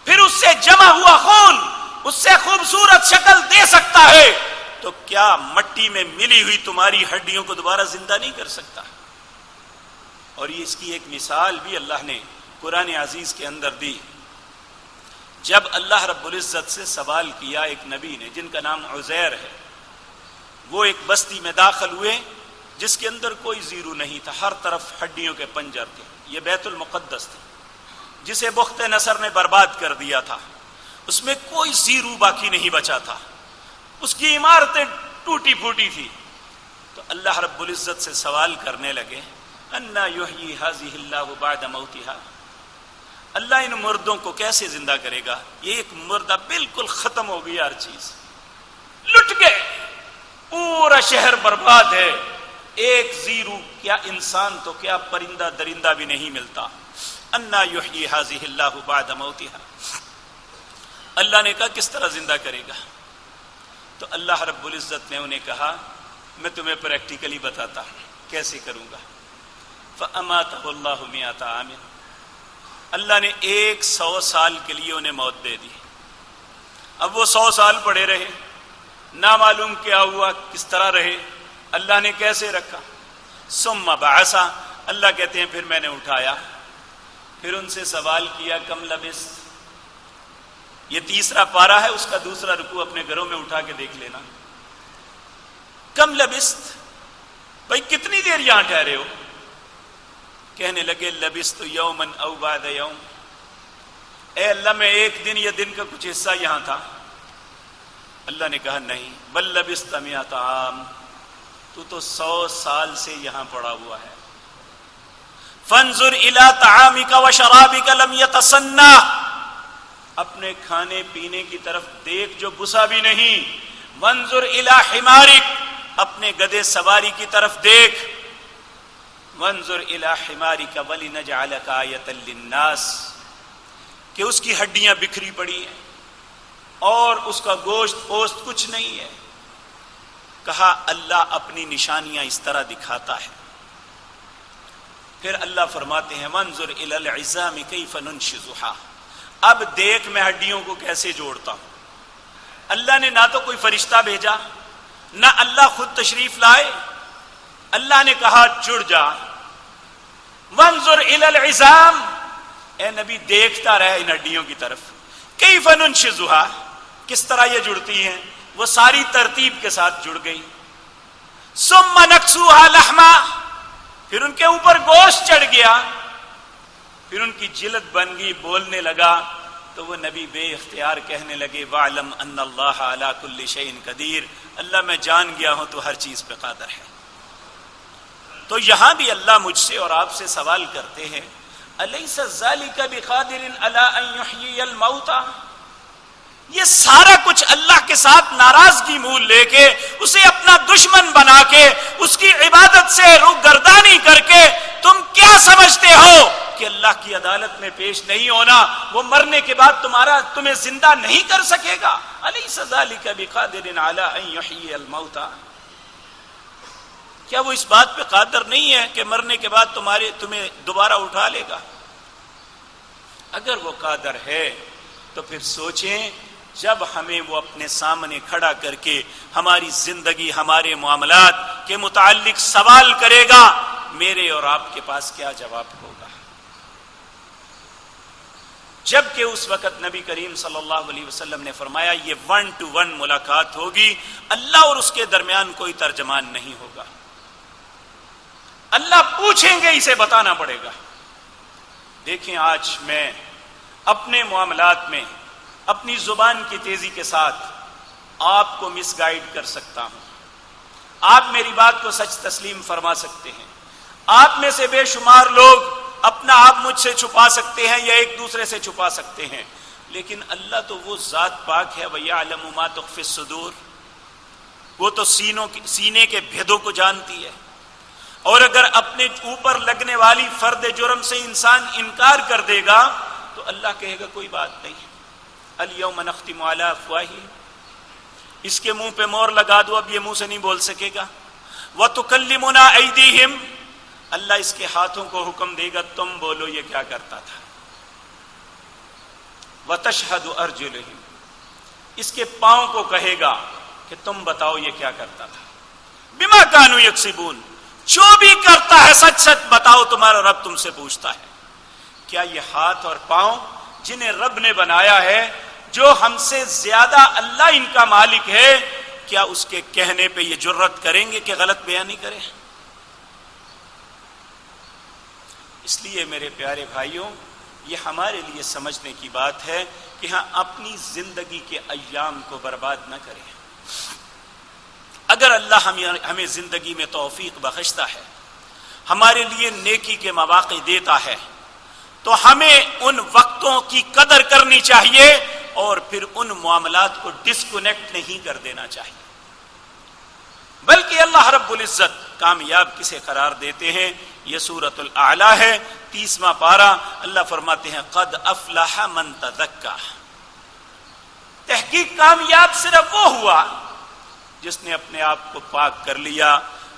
پھر اس سے جمع ہوا خون، اس سے خوبصورت شکل دے سکتا ہے، تو کیا مٹی میں ملی ہوئی تمہاری ہڈیوں کو دوبارہ زندہ نہیں کر سکتا؟ اور یہ اس کی ایک مثال بھی اللہ نے قرآن عزیز کے اندر دی۔ جب اللہ رب العزت سے سوال کیا ایک نبی نے جن کا نام عزیر ہے، وہ ایک بستی میں داخل ہوئے جس کے اندر کوئی زیرو نہیں تھا، ہر طرف ہڈیوں کے پنجر تھے. یہ بیت المقدس تھا جسے بخت نصر نے برباد کر دیا تھا. اس میں کوئی زیرو باقی نہیں بچا تھا، اس کی عمارتیں ٹوٹی پھوٹی تھی. تو اللہ رب العزت سے سوال کرنے لگے انا یحیی ھذہ اللہ بعد موتہا، اللہ ان مردوں کو کیسے زندہ کرے گا؟ یہ ایک مردہ بالکل ختم ہو گئی، ہر چیز لٹ گئے، پورا شہر برباد ہے، ایک زیرو، کیا انسان تو کیا پرندہ درندہ بھی نہیں ملتا. انا یحیی ھذہ اللہ بعد موتہا. اللہ نے کہا کس طرح زندہ کرے گا؟ تو اللہ رب العزت نے انہیں کہا میں تمہیں پریکٹیکلی بتاتا ہوں کیسے کروں گا. فَأَمَاتَهُ اللَّهُ مِئَةَ عَامٍ، اللہ نے 100 سال کے لیے انہیں موت دے دی. اب وہ 100 سال پڑے رہے، نہ معلوم کیا ہوا، کس طرح رہے، اللہ نے کیسے رکھا. ثم بعث، اللہ کہتے ہیں پھر میں نے اٹھایا، پھر ان سے سوال کیا کم لبثت. یہ تیسرا پارہ ہے، اس کا دوسرا رکوع اپنے گھروں میں اٹھا کے دیکھ لینا. کم لبثت، بھائی کتنی دیر یہاں ٹھہرے ہو؟ کہنے لگے لبثت یوما او بعد یوم، اے اللہ میں ایک دن یا دن کا کچھ حصہ یہاں تھا. اللہ نے کہا نہیں، بل لبثت 100 عام، تو 100 سال سے یہاں پڑا ہوا ہے. فانظر الی طعامک وشرابک لم یتصنع، اپنے کھانے پینے کی طرف دیکھ جو بسا بھی نہیں. وانظر الی حمارک، اپنے گدھے سواری کی طرف دیکھ. وانظر الی حمارک ولنجعلک آیۃ للناس، کہ اس کی ہڈیاں بکھری پڑی ہیں اور اس کا گوشت پوست کچھ نہیں ہے. کہا اللہ اپنی نشانیاں اس طرح دکھاتا ہے. پھر اللہ فرماتے ہیں وانظر الی العظام کیف ننشزھا، اب دیکھ میں ہڈیوں کو کیسے جوڑتا ہوں. اللہ نے نہ تو کوئی فرشتہ بھیجا، نہ اللہ خود تشریف لائے. اللہ نے کہا جڑ جا. وانظر الی العظام، اے نبی دیکھتا رہے ان ہڈیوں کی طرف. کیف ننشزھا، کس طرح یہ جڑتی ہیں. وہ ساری ترتیب کے ساتھ جڑ گئی. ثم نکسوھا لحما، پھر ان کے اوپر گوشت چڑھ گیا، پھر ان کی جلد بن گئی. بولنے لگا تو وہ نبی بے اختیار کہنے لگے وَاعْلَمْ أَنَّ اللَّهَ عَلَىٰ كُلِّ شَيْءٍ قَدِيرٌ، اللہ میں جان گیا ہوں تو ہر چیز پہ قادر ہے. تو یہاں بھی اللہ مجھ سے اور آپ سے سوال کرتے ہیں أَلَيْسَ ذَلِكَ بِقَادِرٍ عَلَىٰ أَن يُحْيِيَ الْمَوْتَىٰ، یہ سارا کچھ اللہ کے ساتھ ناراضگی مول لے کے، اسے اپنا دشمن بنا کے، اس کی عبادت سے روگردانی کر کے تم کیا سمجھتے ہو کہ اللہ کی عدالت میں پیش نہیں ہونا وہ مرنے کے بعد تمہیں زندہ نہیں کر سکے گا؟ أَلَيْسَ ذَلِكَ بِقَادِرٍ عَلَىٰ أَن يُحْيِيَ الْمَوْتَىٰ، کیا وہ اس بات پہ قادر نہیں ہے کہ مرنے کے بعد تمہیں دوبارہ اٹھا لے گا؟ اگر وہ قادر ہے تو پھر سوچیں، جب ہمیں وہ اپنے سامنے کھڑا کر کے ہماری زندگی، ہمارے معاملات کے متعلق سوال کرے گا، میرے اور آپ کے پاس کیا جواب ہوگا؟ جبکہ اس وقت نبی کریم صلی اللہ علیہ وسلم نے فرمایا یہ 1 to 1 ملاقات ہوگی، اللہ اور اس کے درمیان کوئی ترجمان نہیں ہوگا. اللہ پوچھیں گے، اسے بتانا پڑے گا. دیکھیں آج میں اپنے معاملات میں اپنی زبان کی تیزی کے ساتھ آپ کو مس گائیڈ کر سکتا ہوں. آپ میری بات کو سچ تسلیم فرما سکتے ہیں. آپ میں سے بے شمار لوگ اپنا آپ مجھ سے چھپا سکتے ہیں یا ایک دوسرے سے چھپا سکتے ہیں، لیکن اللہ تو وہ ذات پاک ہے وَيَعْلَمُ مَا تُخْفِي الصُّدُورُ، وہ تو سینے کے بھیدوں کو جانتی ہے. اور اگر اپنے اوپر لگنے والی فرد جرم سے انسان انکار کر دے گا تو اللہ کہے گا کوئی بات نہیں، اليوم نختم علی افواہہم، اس کے منہ پہ مور لگا دو، اب یہ منہ سے نہیں بول سکے گا. وتکلمنا ایدیہم، اللہ اس کے ہاتھوں کو حکم دے گا تم بولو یہ کیا کرتا تھا. وتشہد ارجلہم، اس کے پاؤں کو کہے گا کہ تم بتاؤ یہ کیا کرتا تھا. بما کانوا یکسبون، جو بھی کرتا ہے سچ سچ بتاؤ، تمہارا رب تم سے پوچھتا ہے. کیا یہ ہاتھ اور پاؤں جنہیں رب نے بنایا ہے، جو ہم سے زیادہ اللہ ان کا مالک ہے، کیا اس کے کہنے پہ یہ جرت کریں گے کہ غلط بیانی کریں؟ اس لیے میرے پیارے بھائیوں، یہ ہمارے لیے سمجھنے کی بات ہے کہ ہاں اپنی زندگی کے ایام کو برباد نہ کریں۔ اگر اللہ ہمیں زندگی میں توفیق بخشتا ہے، ہمارے لیے نیکی کے مواقع دیتا ہے، تو ہمیں ان وقتوں کی قدر کرنی چاہیے اور پھر ان معاملات کو ڈسکنیکٹ نہیں کر دینا چاہیے، بلکہ اللہ رب العزت کامیاب کسے قرار دیتے ہیں؟ یہ سورۃ الاعلی ہے، 30واں پارہ۔ اللہ فرماتے ہیں قد افلح من تزکا، تحقیق کامیاب صرف وہ ہوا جس نے اپنے آپ کو پاک کر لیا،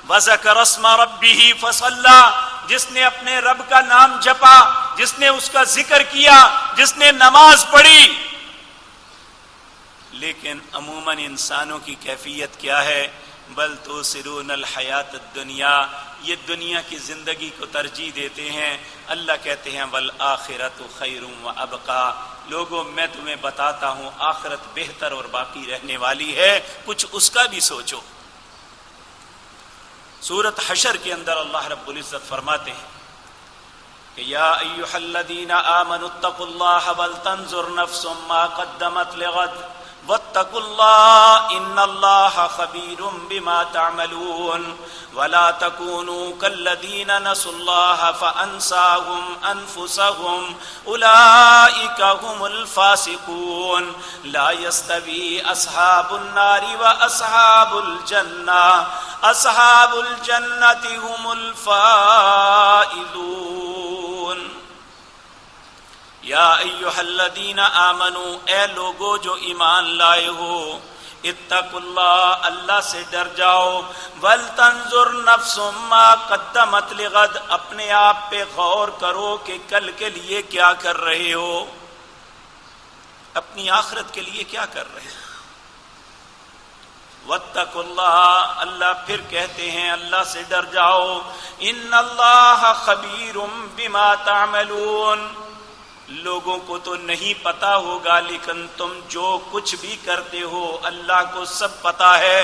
وذکر اسم ربہ فصلی، جس نے اپنے رب کا نام جپا، جس نے اس کا ذکر کیا، جس نے نماز پڑھی۔ لیکن عموماً انسانوں کی کیفیت کیا ہے؟ بل تؤثرون الحیات الدنیا، یہ دنیا کی زندگی کو ترجیح دیتے ہیں۔ اللہ کہتے ہیں والآخرۃ خیر وابقی، لوگوں میں تمہیں بتاتا ہوں آخرت بہتر اور باقی رہنے والی ہے، کچھ اس کا بھی سوچو۔ سورۃ حشر کے اندر اللہ رب العزت فرماتے ہیں کہ یا ایھا الذین آمنوا اتقوا اللہ ولتنظر نفس ما قدمت لغد واتقوا اللہ ان اللہ خبیر بما تعملون ولا تکونوا کالذین نسوا اللہ فانساهم انفسهم اولئک هم الفاسقون لا يستوی اصحاب النار واصحاب الجنہ اصحاب الجنۃ هم الفائزون۔ یا ایھا الذین آمنوا، اے لوگو جو ایمان لائے ہو، اتقوا اللہ، اللہ سے ڈر جاؤ، ولتنظر نفس ما قدمت لغد، اپنے آپ پہ غور کرو کہ کل کے لیے کیا کر رہے ہو، اپنی آخرت کے لیے کیا کر رہے ہو۔ واتقوا اللہ، اللہ پھر کہتے ہیں اللہ سے ڈر جاؤ، ان اللہ خبیر بما تعملون، لوگوں کو تو نہیں پتا ہوگا لیکن تم جو کچھ بھی کرتے ہو اللہ کو سب پتا ہے۔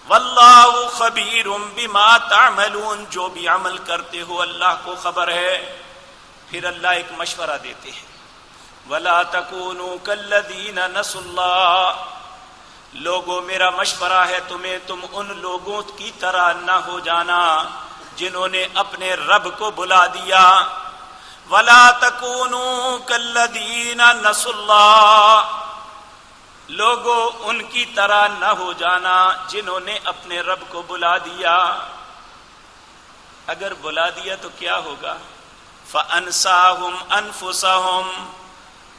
واللہ خبیر بما تعملون، جو بھی عمل کرتے ہو اللہ کو خبر ہے۔ پھر اللہ ایک مشورہ دیتے ہیں ولا تکونوا کالذین نسوا اللہ، لوگوں میرا مشورہ ہے تمہیں، تم ان لوگوں کی طرح نہ ہو جانا جنہوں نے اپنے رب کو بلا دیا۔ ولا تکونوا کالذین نسوا اللہ، لوگوں ان کی طرح نہ ہو جانا جنہوں نے اپنے رب کو بلا دیا۔ اگر بلا دیا تو کیا ہوگا؟ فانساہم انفسہم،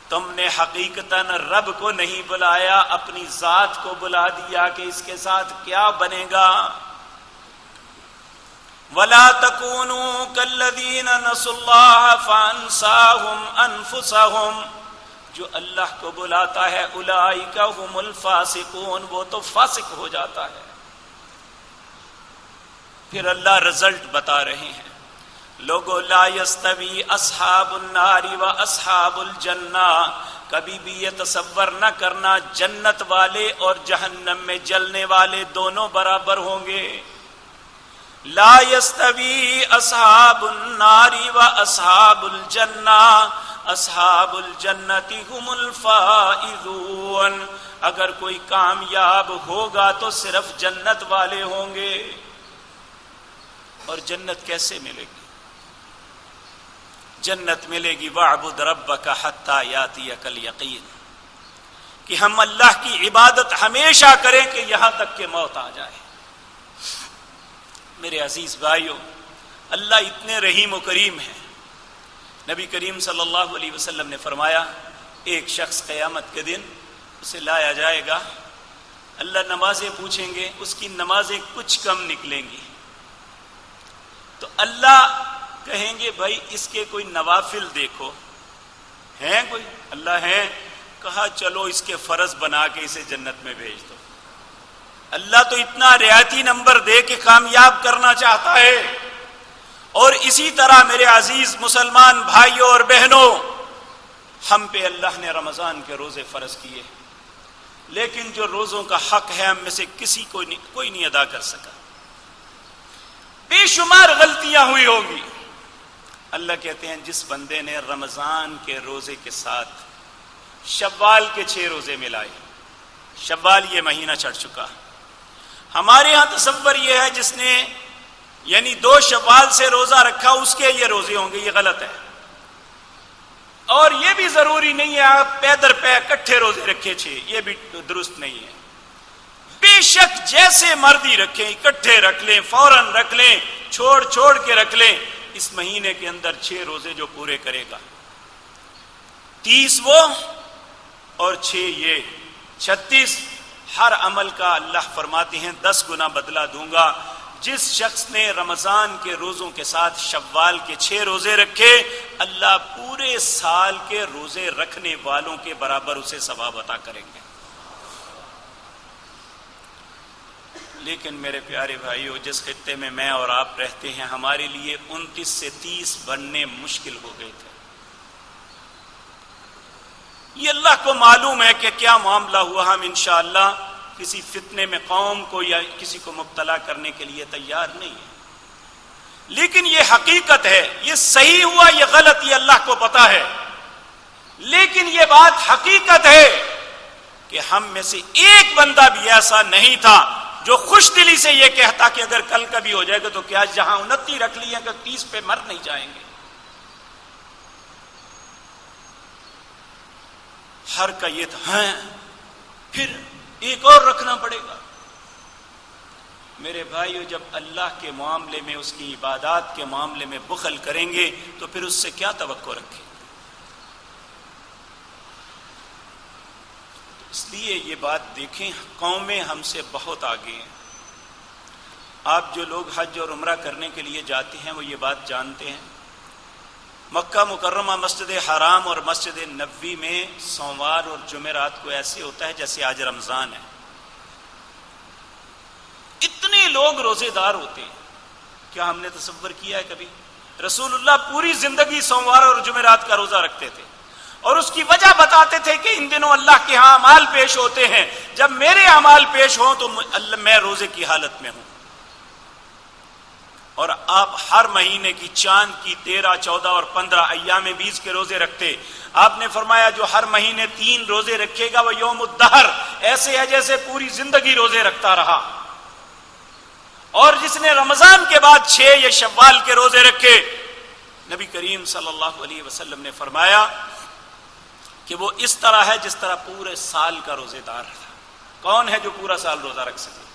تم نے حقیقتاً رب کو نہیں بلایا، اپنی ذات کو بلا دیا کہ اس کے ساتھ کیا بنے گا۔ ولا تکونوا کالذین نسوا اللہ فانساہم انفسہم، جو اللہ کو بلاتا ہے اولئک هم الفاسقون، وہ تو فاسق ہو جاتا ہے۔ پھر اللہ رزلٹ بتا رہے ہیں لوگوں، لا یستوی اصحاب النار و اصحاب الجنہ، کبھی بھی یہ تصور نہ کرنا جنت والے اور جہنم میں جلنے والے دونوں برابر ہوں گے۔ لا یستوی اصحاب النار و اصحاب الجنہ اصحاب الجنۃ هم الفائزون، اگر کوئی کامیاب ہوگا تو صرف جنت والے ہوں گے۔ اور جنت کیسے ملے گی؟ جنت ملے گی وَاعْبُدْ رَبَّكَ حَتَّى يَأْتِيَكَ الْيَقِينُ، کہ ہم اللہ کی عبادت ہمیشہ کریں کہ یہاں تک کہ موت آ جائے۔ میرے عزیز بھائیو، اللہ اتنے رحیم و کریم ہیں۔ نبی کریم صلی اللہ علیہ وسلم نے فرمایا ایک شخص قیامت کے دن اسے لایا جائے گا، اللہ نمازیں پوچھیں گے، اس کی نمازیں کچھ کم نکلیں گی، تو اللہ کہیں گے بھائی اس کے کوئی نوافل دیکھو، ہیں کوئی؟ اللہ ہیں، کہا چلو اس کے فرض بنا کے اسے جنت میں بھیج دو۔ اللہ تو اتنا رعایتی نمبر دے کے کامیاب کرنا چاہتا ہے۔ اور اسی طرح میرے عزیز مسلمان بھائیوں اور بہنوں، ہم پہ اللہ نے رمضان کے روزے فرض کیے، لیکن جو روزوں کا حق ہے ہم میں سے کسی کو کوئی نہیں ادا کر سکا۔ بے شمار غلطیاں ہوئی ہوں گی، اللہ کہتے ہیں جس بندے نے رمضان کے روزے کے ساتھ شوال کے 6 روزے ملائے، شوال یہ مہینہ چڑھ چکا، ہمارے ہاں تصور یہ ہے جس نے یعنی 2 شوال سے روزہ رکھا اس کے یہ روزے ہوں گے، یہ غلط ہے۔ اور یہ بھی ضروری نہیں ہے آپ پے در پے اکٹھے روزے رکھے 6، یہ بھی درست نہیں ہے۔ بے شک جیسے مرضی رکھیں، اکٹھے رکھ لیں، فوراً رکھ لیں، چھوڑ کے رکھ لیں، اس مہینے کے اندر 6 روزے جو پورے کرے گا، 30 وہ اور 6 یہ، 36 ہر عمل کا اللہ فرماتے ہیں 10 گنا بدلہ دوں گا۔ جس شخص نے رمضان کے روزوں کے ساتھ شوال کے 6 روزے رکھے، اللہ پورے سال کے روزے رکھنے والوں کے برابر اسے ثواب عطا کریں گے۔ لیکن میرے پیارے بھائیو، جس خطے میں میں اور آپ رہتے ہیں، ہمارے لیے 29 سے 30 بننے مشکل ہو گئے تھے۔ یہ اللہ کو معلوم ہے کہ کیا معاملہ ہوا، ہم انشاءاللہ کسی فتنے میں قوم کو یا کسی کو مبتلا کرنے کے لیے تیار نہیں ہے، لیکن یہ حقیقت ہے، یہ صحیح ہوا یہ غلط یہ اللہ کو پتا ہے، لیکن یہ بات حقیقت ہے کہ ہم میں سے ایک بندہ بھی ایسا نہیں تھا جو خوش دلی سے یہ کہتا کہ اگر کل کبھی ہو جائے گا تو کیا جہاں 29 رکھ لیے کہ 30 پہ مر نہیں جائیں گے۔ ہر کا یہ تھا پھر ایک اور رکھنا پڑے گا۔ میرے بھائیو، جب اللہ کے معاملے میں، اس کی عبادات کے معاملے میں بخل کریں گے تو پھر اس سے کیا توقع رکھیں؟ اس لیے یہ بات دیکھیں، قومیں ہم سے بہت آگے ہیں۔ آپ جو لوگ حج اور عمرہ کرنے کے لیے جاتے ہیں وہ یہ بات جانتے ہیں، مکہ مکرمہ مسجد حرام اور مسجد نبوی میں سوموار اور جمعرات کو ایسے ہوتا ہے جیسے آج رمضان ہے، اتنے لوگ روزے دار ہوتے ہیں۔ کیا ہم نے تصور کیا ہے کبھی؟ رسول اللہ پوری زندگی سوموار اور جمعرات کا روزہ رکھتے تھے، اور اس کی وجہ بتاتے تھے کہ ان دنوں اللہ کے ہاں اعمال پیش ہوتے ہیں، جب میرے اعمال پیش ہوں تو میں روزے کی حالت میں ہوں۔ اور آپ ہر مہینے کی چاند کی 13، 14 اور 15 ایام 20 کے روزے رکھتے۔ آپ نے فرمایا جو ہر مہینے 3 روزے رکھے گا وہ یوم الدہر، ایسے ہے جیسے پوری زندگی روزے رکھتا رہا۔ اور جس نے رمضان کے بعد 6 یا شوال کے روزے رکھے، نبی کریم صلی اللہ علیہ وسلم نے فرمایا کہ وہ اس طرح ہے جس طرح پورے سال کا روزے دار تھا۔ کون ہے جو پورا سال روزہ رکھ سکے؟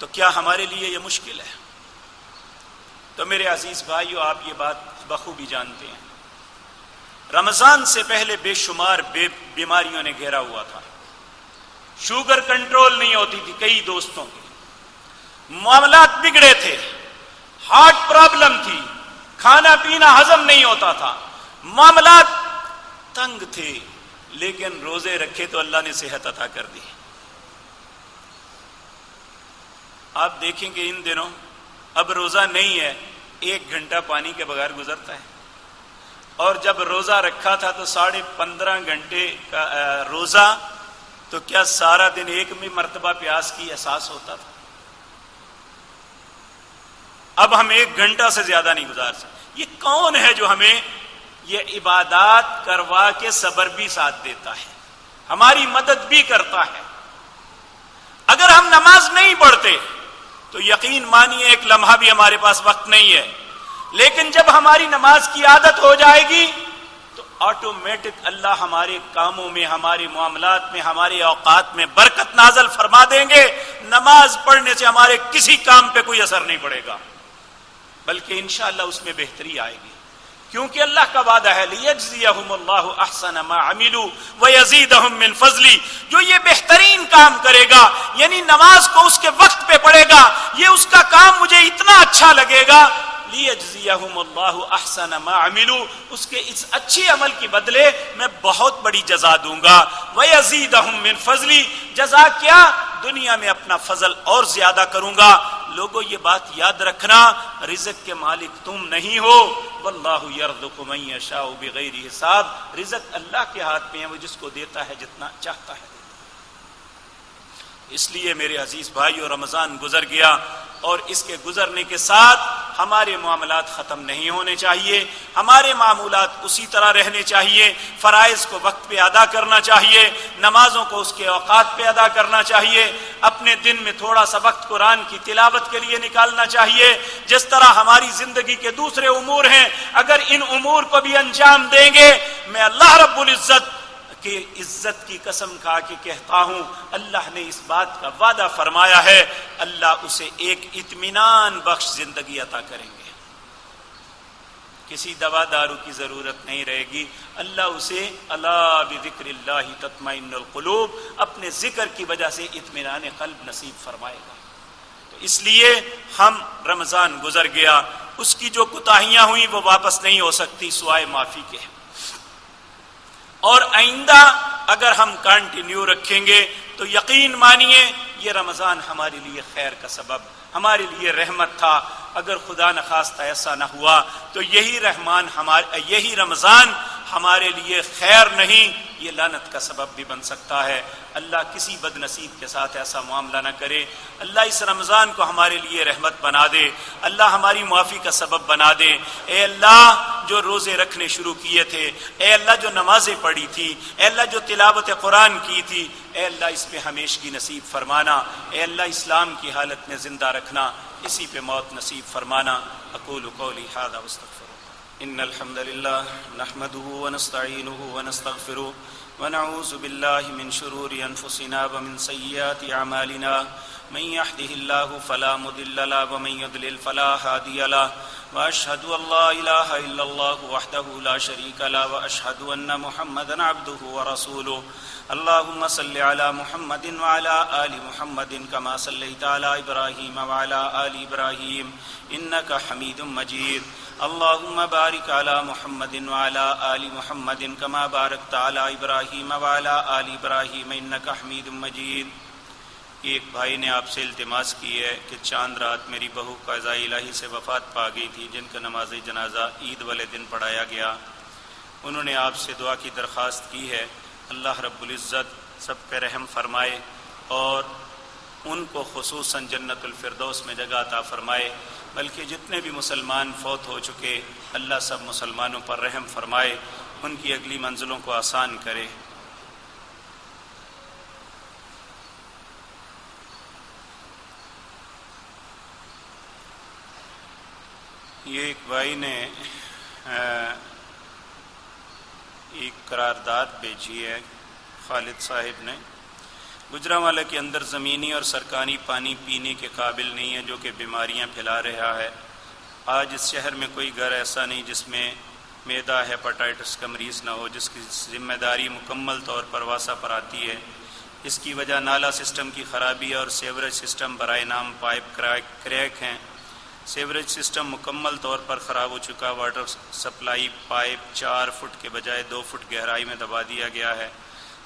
تو کیا ہمارے لیے یہ مشکل ہے؟ تو میرے عزیز بھائیو، آپ یہ بات بخوبی جانتے ہیں، رمضان سے پہلے بے شمار بیماریوں نے گھیرا ہوا تھا۔ شوگر کنٹرول نہیں ہوتی تھی کئی دوستوں کی، معاملات بگڑے تھے، ہارٹ پرابلم تھی، کھانا پینا ہضم نہیں ہوتا تھا، معاملات تنگ تھے، لیکن روزے رکھے تو اللہ نے صحت عطا کر دی۔ آپ دیکھیں کہ ان دنوں اب روزہ نہیں ہے، 1 گھنٹہ پانی کے بغیر گزرتا ہے، اور جب روزہ رکھا تھا تو 15.5 گھنٹے کا روزہ، تو کیا سارا دن ایک بھی مرتبہ پیاس کی احساس ہوتا تھا؟ اب ہم 1 گھنٹہ سے زیادہ نہیں گزار سکتے۔ یہ کون ہے جو ہمیں یہ عبادات کروا کے صبر بھی ساتھ دیتا ہے، ہماری مدد بھی کرتا ہے؟ اگر ہم نماز نہیں پڑھتے تو یقین مانیے ایک لمحہ بھی ہمارے پاس وقت نہیں ہے، لیکن جب ہماری نماز کی عادت ہو جائے گی تو آٹومیٹک اللہ ہمارے کاموں میں، ہمارے معاملات میں، ہمارے اوقات میں برکت نازل فرما دیں گے۔ نماز پڑھنے سے ہمارے کسی کام پہ کوئی اثر نہیں پڑے گا، بلکہ انشاءاللہ اس میں بہتری آئے گی، کیونکہ اللہ کا وعدہ ہے لِيَجْزِيَهُمُ اللَّهُ أَحْسَنَ مَا عَمِلُوا وَيَزِيدَهُم مِّن فَضْلِهِ۔ جو یہ بہترین کام کرے گا، یعنی نماز کو اس کے وقت پہ پڑھے گا، یہ اس کا کام مجھے اتنا اچھا لگے گا، لِيَجْزِيَهُمُ اللَّهُ أَحْسَنَ مَا عَمِلُوا، اس کے اس اچھے عمل کی بدلے میں بہت بڑی جزا دوں گا، وَيَزِيدَهُم مِّن فَضْلِهِ، جزا کیا؟ دنیا میں اپنا فضل اور زیادہ کروں گا۔ لوگوں یہ بات یاد رکھنا، رزق کے مالک تم نہیں ہو، واللہ یرزق من یشاء بغیر حساب، رزق اللہ کے ہاتھ میں ہے، وہ جس کو دیتا ہے جتنا چاہتا ہے۔ اس لیے میرے عزیز بھائیو، رمضان گزر گیا، اور اس کے گزرنے کے ساتھ ہمارے معاملات ختم نہیں ہونے چاہیے، ہمارے معمولات اسی طرح رہنے چاہیے، فرائض کو وقت پہ ادا کرنا چاہیے، نمازوں کو اس کے اوقات پہ ادا کرنا چاہیے، اپنے دن میں تھوڑا سا وقت قرآن کی تلاوت کے لیے نکالنا چاہیے۔ جس طرح ہماری زندگی کے دوسرے امور ہیں، اگر ان امور کو بھی انجام دیں گے، میں اللہ رب العزت کہ عزت کی قسم کھا کے کہتا ہوں، اللہ نے اس بات کا وعدہ فرمایا ہے، اللہ اسے ایک اطمینان بخش زندگی عطا کریں گے، کسی دوا دارو کی ضرورت نہیں رہے گی، اللہ اسے الا بذکر اللہ تطمئن القلوب، اپنے ذکر کی وجہ سے اطمینان قلب نصیب فرمائے گا۔ تو اس لیے ہم رمضان گزر گیا، اس کی جو کوتاہیاں ہوئیں وہ واپس نہیں ہو سکتی سوائے معافی کے، اور آئندہ اگر ہم کنٹینیو رکھیں گے تو یقین مانیے یہ رمضان ہمارے لیے خیر کا سبب، ہمارے لیے رحمت تھا۔ اگر خدا نخواستہ ایسا نہ ہوا تو یہی رمضان ہمارے لیے خیر نہیں، یہ لعنت کا سبب بھی بن سکتا ہے۔ اللہ کسی بد نصیب کے ساتھ ایسا معاملہ نہ کرے، اللہ اس رمضان کو ہمارے لیے رحمت بنا دے، اللہ ہماری معافی کا سبب بنا دے۔ اے اللہ جو روزے رکھنے شروع کیے تھے، اے اللہ جو نمازیں پڑھی تھی، اے اللہ جو تلاوت قرآن کی تھی، اے اللہ اس پہ ہمیشگی نصیب فرمانا، اے اللہ اسلام کی حالت میں زندہ رکھنا، اسی پہ موت نصیب فرمانا۔ اقول قولی ھذا واستغفر ان الحمد للہ نحمده ونستعینه ونستغفره ونعوذ باللہ من شرور انفسنا ومن سیئات اعمالنا من يهده الله فلا مضل له ومن يضلل فلا هادي له واشهد ان لا اله الا الله وحده لا شريك له واشهد ان محمدا عبده ورسوله اللهم صل على محمد وعلى آل محمد كما صليت على إبراهيم وعلى آل إبراهيم إنك حميد مجيد اللهم بارك على محمد وعلى آل محمد كما باركت على إبراهيم وعلى آل إبراهيم إنك حميد مجيد۔ ایک بھائی نے آپ سے التماس کی ہے کہ چاند رات میری بہو قضاء الہی سے وفات پا گئی تھی، جن کا نماز جنازہ عید والے دن پڑھایا گیا۔ انہوں نے آپ سے دعا کی درخواست کی ہے، اللہ رب العزت سب پہ رحم فرمائے اور ان کو خصوصاً جنت الفردوس میں جگہ عطا فرمائے، بلکہ جتنے بھی مسلمان فوت ہو چکے اللہ سب مسلمانوں پر رحم فرمائے، ان کی اگلی منزلوں کو آسان کرے۔ یہ ایک بھائی نے ایک قرارداد بھیجی ہے، خالد صاحب نے۔ گجرانوالہ کے اندر زمینی اور سرکاری پانی پینے کے قابل نہیں ہے، جو کہ بیماریاں پھیلا رہا ہے۔ آج اس شہر میں کوئی گھر ایسا نہیں جس میں میدا ہیپاٹائٹس کا مریض نہ ہو، جس کی ذمہ داری مکمل طور پر واسا پر آتی ہے۔ اس کی وجہ نالا سسٹم کی خرابی اور سیوریج سسٹم برائے نام پائپ کریک ہیں۔ سیوریج سسٹم مکمل طور پر خراب ہو چکا، واٹر سپلائی پائپ 4 فٹ کے بجائے 2 فٹ گہرائی میں دبا دیا گیا ہے،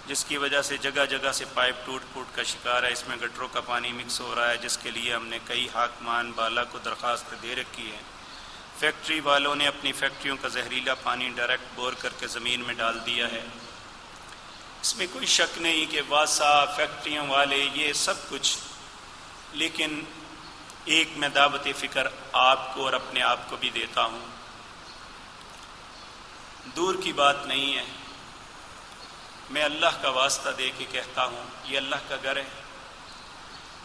جس کی وجہ سے جگہ جگہ سے پائپ ٹوٹ پھوٹ کا شکار ہے۔ اس میں گٹروں کا پانی مکس ہو رہا ہے، جس کے لیے ہم نے کئی حاکمان بالا کو درخواست دے رکھی ہے۔ فیکٹری والوں نے اپنی فیکٹریوں کا زہریلا پانی ڈائریکٹ بور کر کے زمین میں ڈال دیا ہے۔ اس میں کوئی شک نہیں کہ واسا، فیکٹریوں والے، یہ سب کچھ، لیکن ایک میں دعوت فکر آپ کو اور اپنے آپ کو بھی دیتا ہوں، دور کی بات نہیں ہے، میں اللہ کا واسطہ دے کے کہتا ہوں یہ اللہ کا گھر ہے،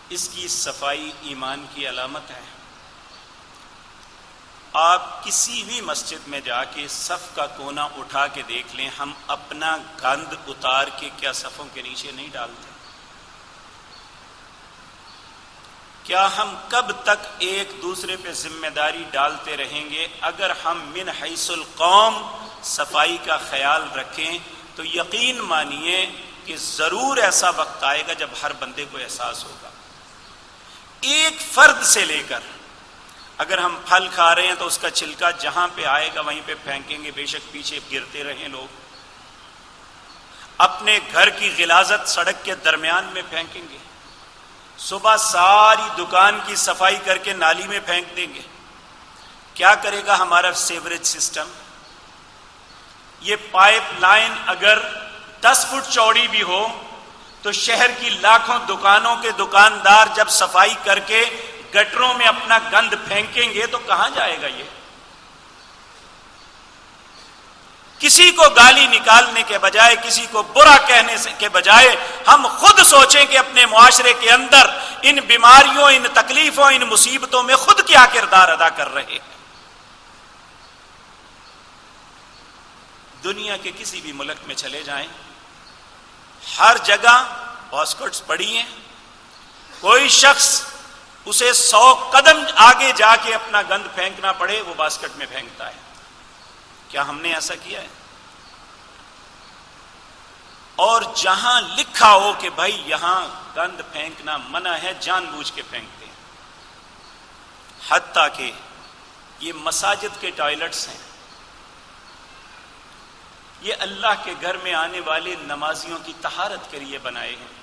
اس کی صفائی ایمان کی علامت ہے۔ آپ کسی بھی مسجد میں جا کے صف کا کونا اٹھا کے دیکھ لیں، ہم اپنا گند اتار کے کیا صفوں کے نیچے نہیں ڈالتے؟ کیا ہم کب تک ایک دوسرے پہ ذمہ داری ڈالتے رہیں گے؟ اگر ہم من حیث القوم صفائی کا خیال رکھیں تو یقین مانیے کہ ضرور ایسا وقت آئے گا جب ہر بندے کو احساس ہوگا، ایک فرد سے لے کر، اگر ہم پھل کھا رہے ہیں تو اس کا چھلکا جہاں پہ آئے گا وہیں پہ پھینکیں گے، بے شک پیچھے گرتے رہیں لوگ، اپنے گھر کی غلاظت سڑک کے درمیان میں پھینکیں گے، صبح ساری دکان کی صفائی کر کے نالی میں پھینک دیں گے۔ کیا کرے گا ہمارا سیوریج سسٹم؟ یہ پائپ لائن اگر 10 فٹ چوڑی بھی ہو تو شہر کی لاکھوں دکانوں کے دکاندار جب صفائی کر کے گٹروں میں اپنا گند پھینکیں گے تو کہاں جائے گا یہ؟ کسی کو گالی نکالنے کے بجائے، کسی کو برا کہنے کے بجائے ہم خود سوچیں کہ اپنے معاشرے کے اندر ان بیماریوں، ان تکلیفوں، ان مصیبتوں میں خود کیا کردار ادا کر رہے ہیں۔ دنیا کے کسی بھی ملک میں چلے جائیں، ہر جگہ باسکٹس پڑی ہیں، کوئی شخص اسے 100 قدم آگے جا کے اپنا گند پھینکنا پڑے وہ باسکٹ میں پھینکتا ہے۔ کیا ہم نے ایسا کیا ہے؟ اور جہاں لکھا ہو کہ بھائی یہاں گند پھینکنا منع ہے، جان بوجھ کے پھینکتے ہیں۔ حتیٰ کہ یہ مساجد کے ٹوائلٹس ہیں، یہ اللہ کے گھر میں آنے والے نمازیوں کی طہارت کے لیے بنائے ہیں۔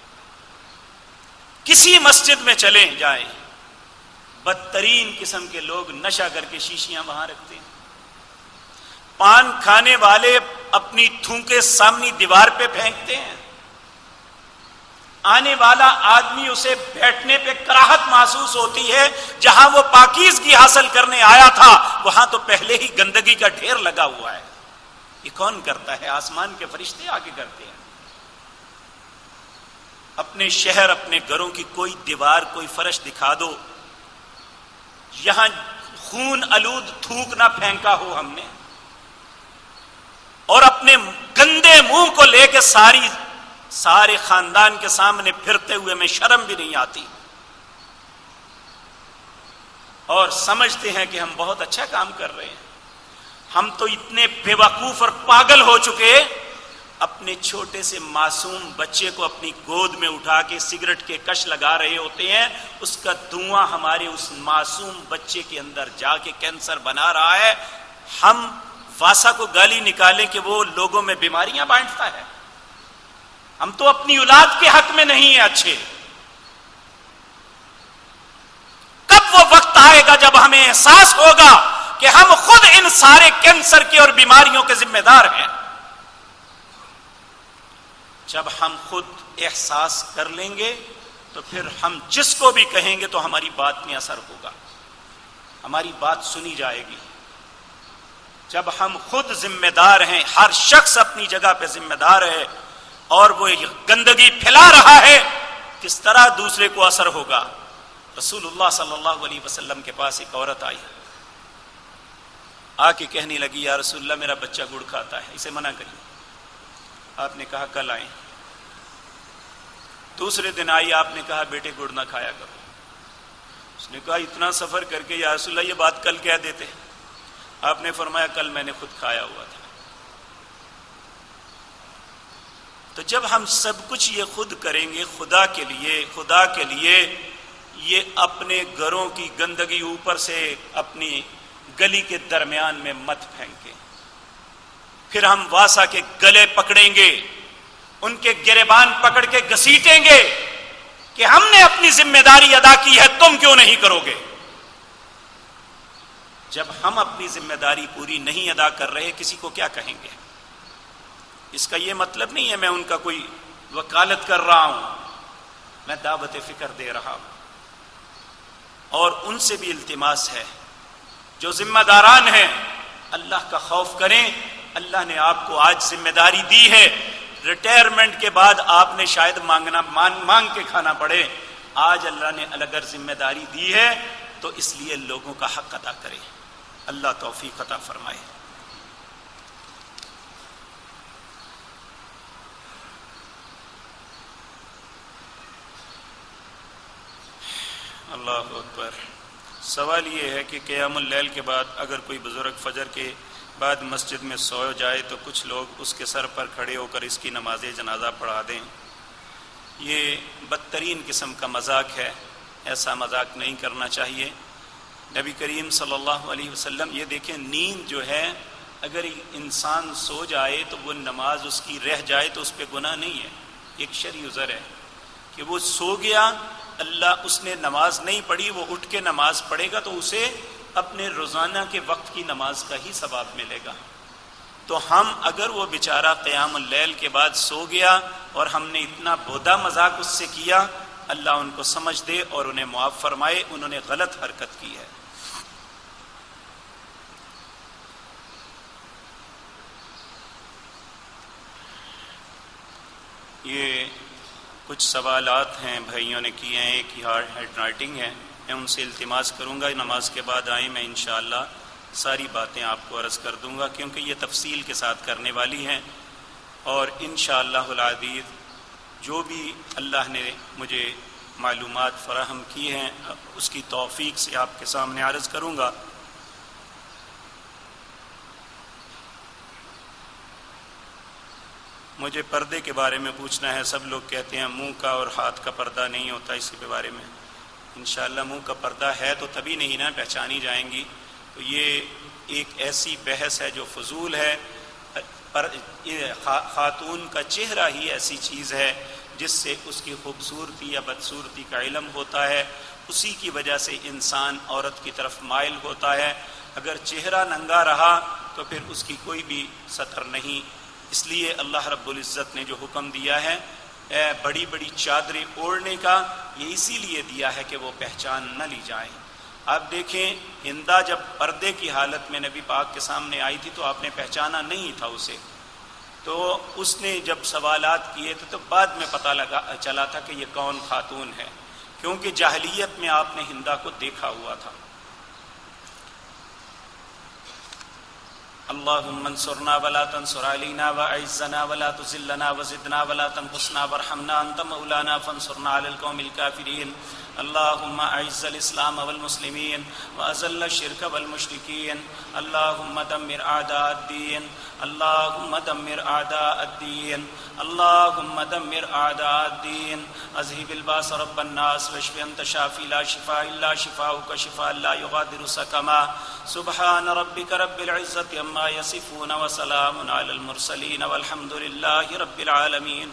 کسی مسجد میں چلیں جائیں، بدترین قسم کے لوگ نشہ کر کے شیشیاں وہاں رکھتے ہیں۔ پان کھانے والے اپنی تھوکے سامنے دیوار پہ پھینکتے ہیں۔ آنے والا آدمی اسے بیٹھنے پہ کراہت محسوس ہوتی ہے، جہاں وہ پاکیزگی حاصل کرنے آیا تھا وہاں تو پہلے ہی گندگی کا ڈھیر لگا ہوا ہے۔ یہ کون کرتا ہے؟ آسمان کے فرشتے آگے کرتے ہیں۔ اپنے شہر، اپنے گھروں کی کوئی دیوار، کوئی فرش دکھا دو یہاں خون آلود تھوک نہ پھینکا ہو ہم نے، اور اپنے گندے منہ کو لے کے سارے خاندان کے سامنے پھرتے ہوئے میں شرم بھی نہیں آتی، اور سمجھتے ہیں کہ ہم بہت اچھا کام کر رہے ہیں۔ ہم تو اتنے بے وقوف اور پاگل ہو چکے، اپنے چھوٹے سے معصوم بچے کو اپنی گود میں اٹھا کے سگریٹ کے کش لگا رہے ہوتے ہیں، اس کا دھواں ہمارے اس معصوم بچے کے اندر جا کے کینسر بنا رہا ہے۔ ہم واسا کو گالی نکالیں کہ وہ لوگوں میں بیماریاں بانٹتا ہے۔ ہم تو اپنی اولاد کے حق میں نہیں ہیں اچھے۔ کب وہ وقت آئے گا جب ہمیں احساس ہوگا کہ ہم خود ان سارے کینسر کی اور بیماریوں کے ذمہ دار ہیں؟ جب ہم خود احساس کر لیں گے تو پھر ہم جس کو بھی کہیں گے تو ہماری بات میں اثر ہوگا، ہماری بات سنی جائے گی۔ جب ہم خود ذمہ دار ہیں، ہر شخص اپنی جگہ پہ ذمہ دار ہے، اور وہ گندگی پھیلا رہا ہے، کس طرح دوسرے کو اثر ہوگا؟ رسول اللہ صلی اللہ علیہ وسلم کے پاس ایک عورت آئی، آ کے کہنے لگی یا رسول اللہ میرا بچہ گڑ کھاتا ہے، اسے منع کریے۔ آپ نے کہا کل آئیں۔ دوسرے دن آئی، آپ نے کہا بیٹے گڑ نہ کھایا کرو۔ اس نے کہا اتنا سفر کر کے یا رسول اللہ یہ بات کل کہہ دیتے۔ آپ نے فرمایا کل میں نے خود کھایا ہوا تھا۔ تو جب ہم سب کچھ یہ خود کریں گے خدا کے لیے یہ اپنے گھروں کی گندگی اوپر سے اپنی گلی کے درمیان میں مت پھینکیں۔ پھر ہم واسا کے گلے پکڑیں گے، ان کے گریبان پکڑ کے گھسیٹیں گے کہ ہم نے اپنی ذمہ داری ادا کی ہے، تم کیوں نہیں کرو گے؟ جب ہم اپنی ذمہ داری پوری نہیں ادا کر رہے کسی کو کیا کہیں گے؟ اس کا یہ مطلب نہیں ہے میں ان کا کوئی وکالت کر رہا ہوں، میں دعوت فکر دے رہا ہوں۔ اور ان سے بھی التماس ہے جو ذمہ داران ہیں، اللہ کا خوف کریں۔ اللہ نے آپ کو آج ذمہ داری دی ہے، ریٹائرمنٹ کے بعد آپ نے شاید مانگ کے کھانا پڑے، آج اللہ نے اگر ذمہ داری دی ہے تو اس لیے لوگوں کا حق ادا کرے۔ اللہ توفیق عطا فرمائے۔ اللہ اکبر۔ سوال یہ ہے کہ قیام اللیل کے بعد اگر کوئی بزرگ فجر کے بعد مسجد میں سو جائے تو کچھ لوگ اس کے سر پر کھڑے ہو کر اس کی نماز جنازہ پڑھا دیں، یہ بدترین قسم کا مذاق ہے، ایسا مذاق نہیں کرنا چاہیے۔ نبی کریم صلی اللہ علیہ وسلم، یہ دیکھیں نیند جو ہے اگر انسان سو جائے تو وہ نماز اس کی رہ جائے تو اس پہ گناہ نہیں ہے، ایک شرعی عذر ہے کہ وہ سو گیا، اللہ اس نے نماز نہیں پڑھی، وہ اٹھ کے نماز پڑھے گا تو اسے اپنے روزانہ کے وقت کی نماز کا ہی ثواب ملے گا۔ تو ہم اگر وہ بیچارہ قیام اللیل کے بعد سو گیا اور ہم نے اتنا بودا مذاق اس سے کیا اللہ ان کو سمجھ دے اور انہیں معاف فرمائے، انہوں نے غلط حرکت کی ہے۔ یہ کچھ سوالات ہیں بھائیوں نے کیے ہیں، ایک ہی ہینڈ رائٹنگ ہے، میں ان سے التماس کروں گا نماز کے بعد آئیں، میں انشاءاللہ ساری باتیں آپ کو عرض کر دوں گا کیونکہ یہ تفصیل کے ساتھ کرنے والی ہیں، اور انشاءاللہ العزیز جو بھی اللہ نے مجھے معلومات فراہم کی ہیں اس کی توفیق سے آپ کے سامنے عرض کروں گا۔ مجھے پردے کے بارے میں پوچھنا ہے، سب لوگ کہتے ہیں منہ کا اور ہاتھ کا پردہ نہیں ہوتا، اسی کے بارے میں انشاءاللہ منہ کا پردہ ہے تو تبھی نہیں نا پہچانی جائیں گی، تو یہ ایک ایسی بحث ہے جو فضول ہے۔ پر خاتون کا چہرہ ہی ایسی چیز ہے جس سے اس کی خوبصورتی یا بدصورتی کا علم ہوتا ہے، اسی کی وجہ سے انسان عورت کی طرف مائل ہوتا ہے۔ اگر چہرہ ننگا رہا تو پھر اس کی کوئی بھی سطر نہیں، اس لیے اللہ رب العزت نے جو حکم دیا ہے بڑی بڑی چادریں اوڑھنے کا، یہ اسی لیے دیا ہے کہ وہ پہچان نہ لی جائیں۔ آپ دیکھیں ہندا جب پردے کی حالت میں نبی پاک کے سامنے آئی تھی تو آپ نے پہچانا نہیں تھا اسے، تو اس نے جب سوالات کیے تھے تو بعد میں پتہ چلا تھا کہ یہ کون خاتون ہے، کیونکہ جاہلیت میں آپ نے ہندا کو دیکھا ہوا تھا۔ اللہم انصرنا ولا تنصر علینا واعزنا ولا تذلنا وزدنا ولا تنقصنا وارحمنا انت مولانا فانصرنا علی القوم الکافرین۔ اللہم اعز الاسلام والمسلمین واذل الشرک والمشرکین۔ اللہم دمر اعداء الدین، اللہم دمر اعداء الدین، اللہم دمر اعداء الدین۔ اذہب الباس رب الناس واشف انت شافی لا شفاء الا شفاؤک شفاء لا یغادر سقما۔ سبحان ربک رب العزة عما یصفون وسلام علی المرسلین والحمد للہ رب العالمین۔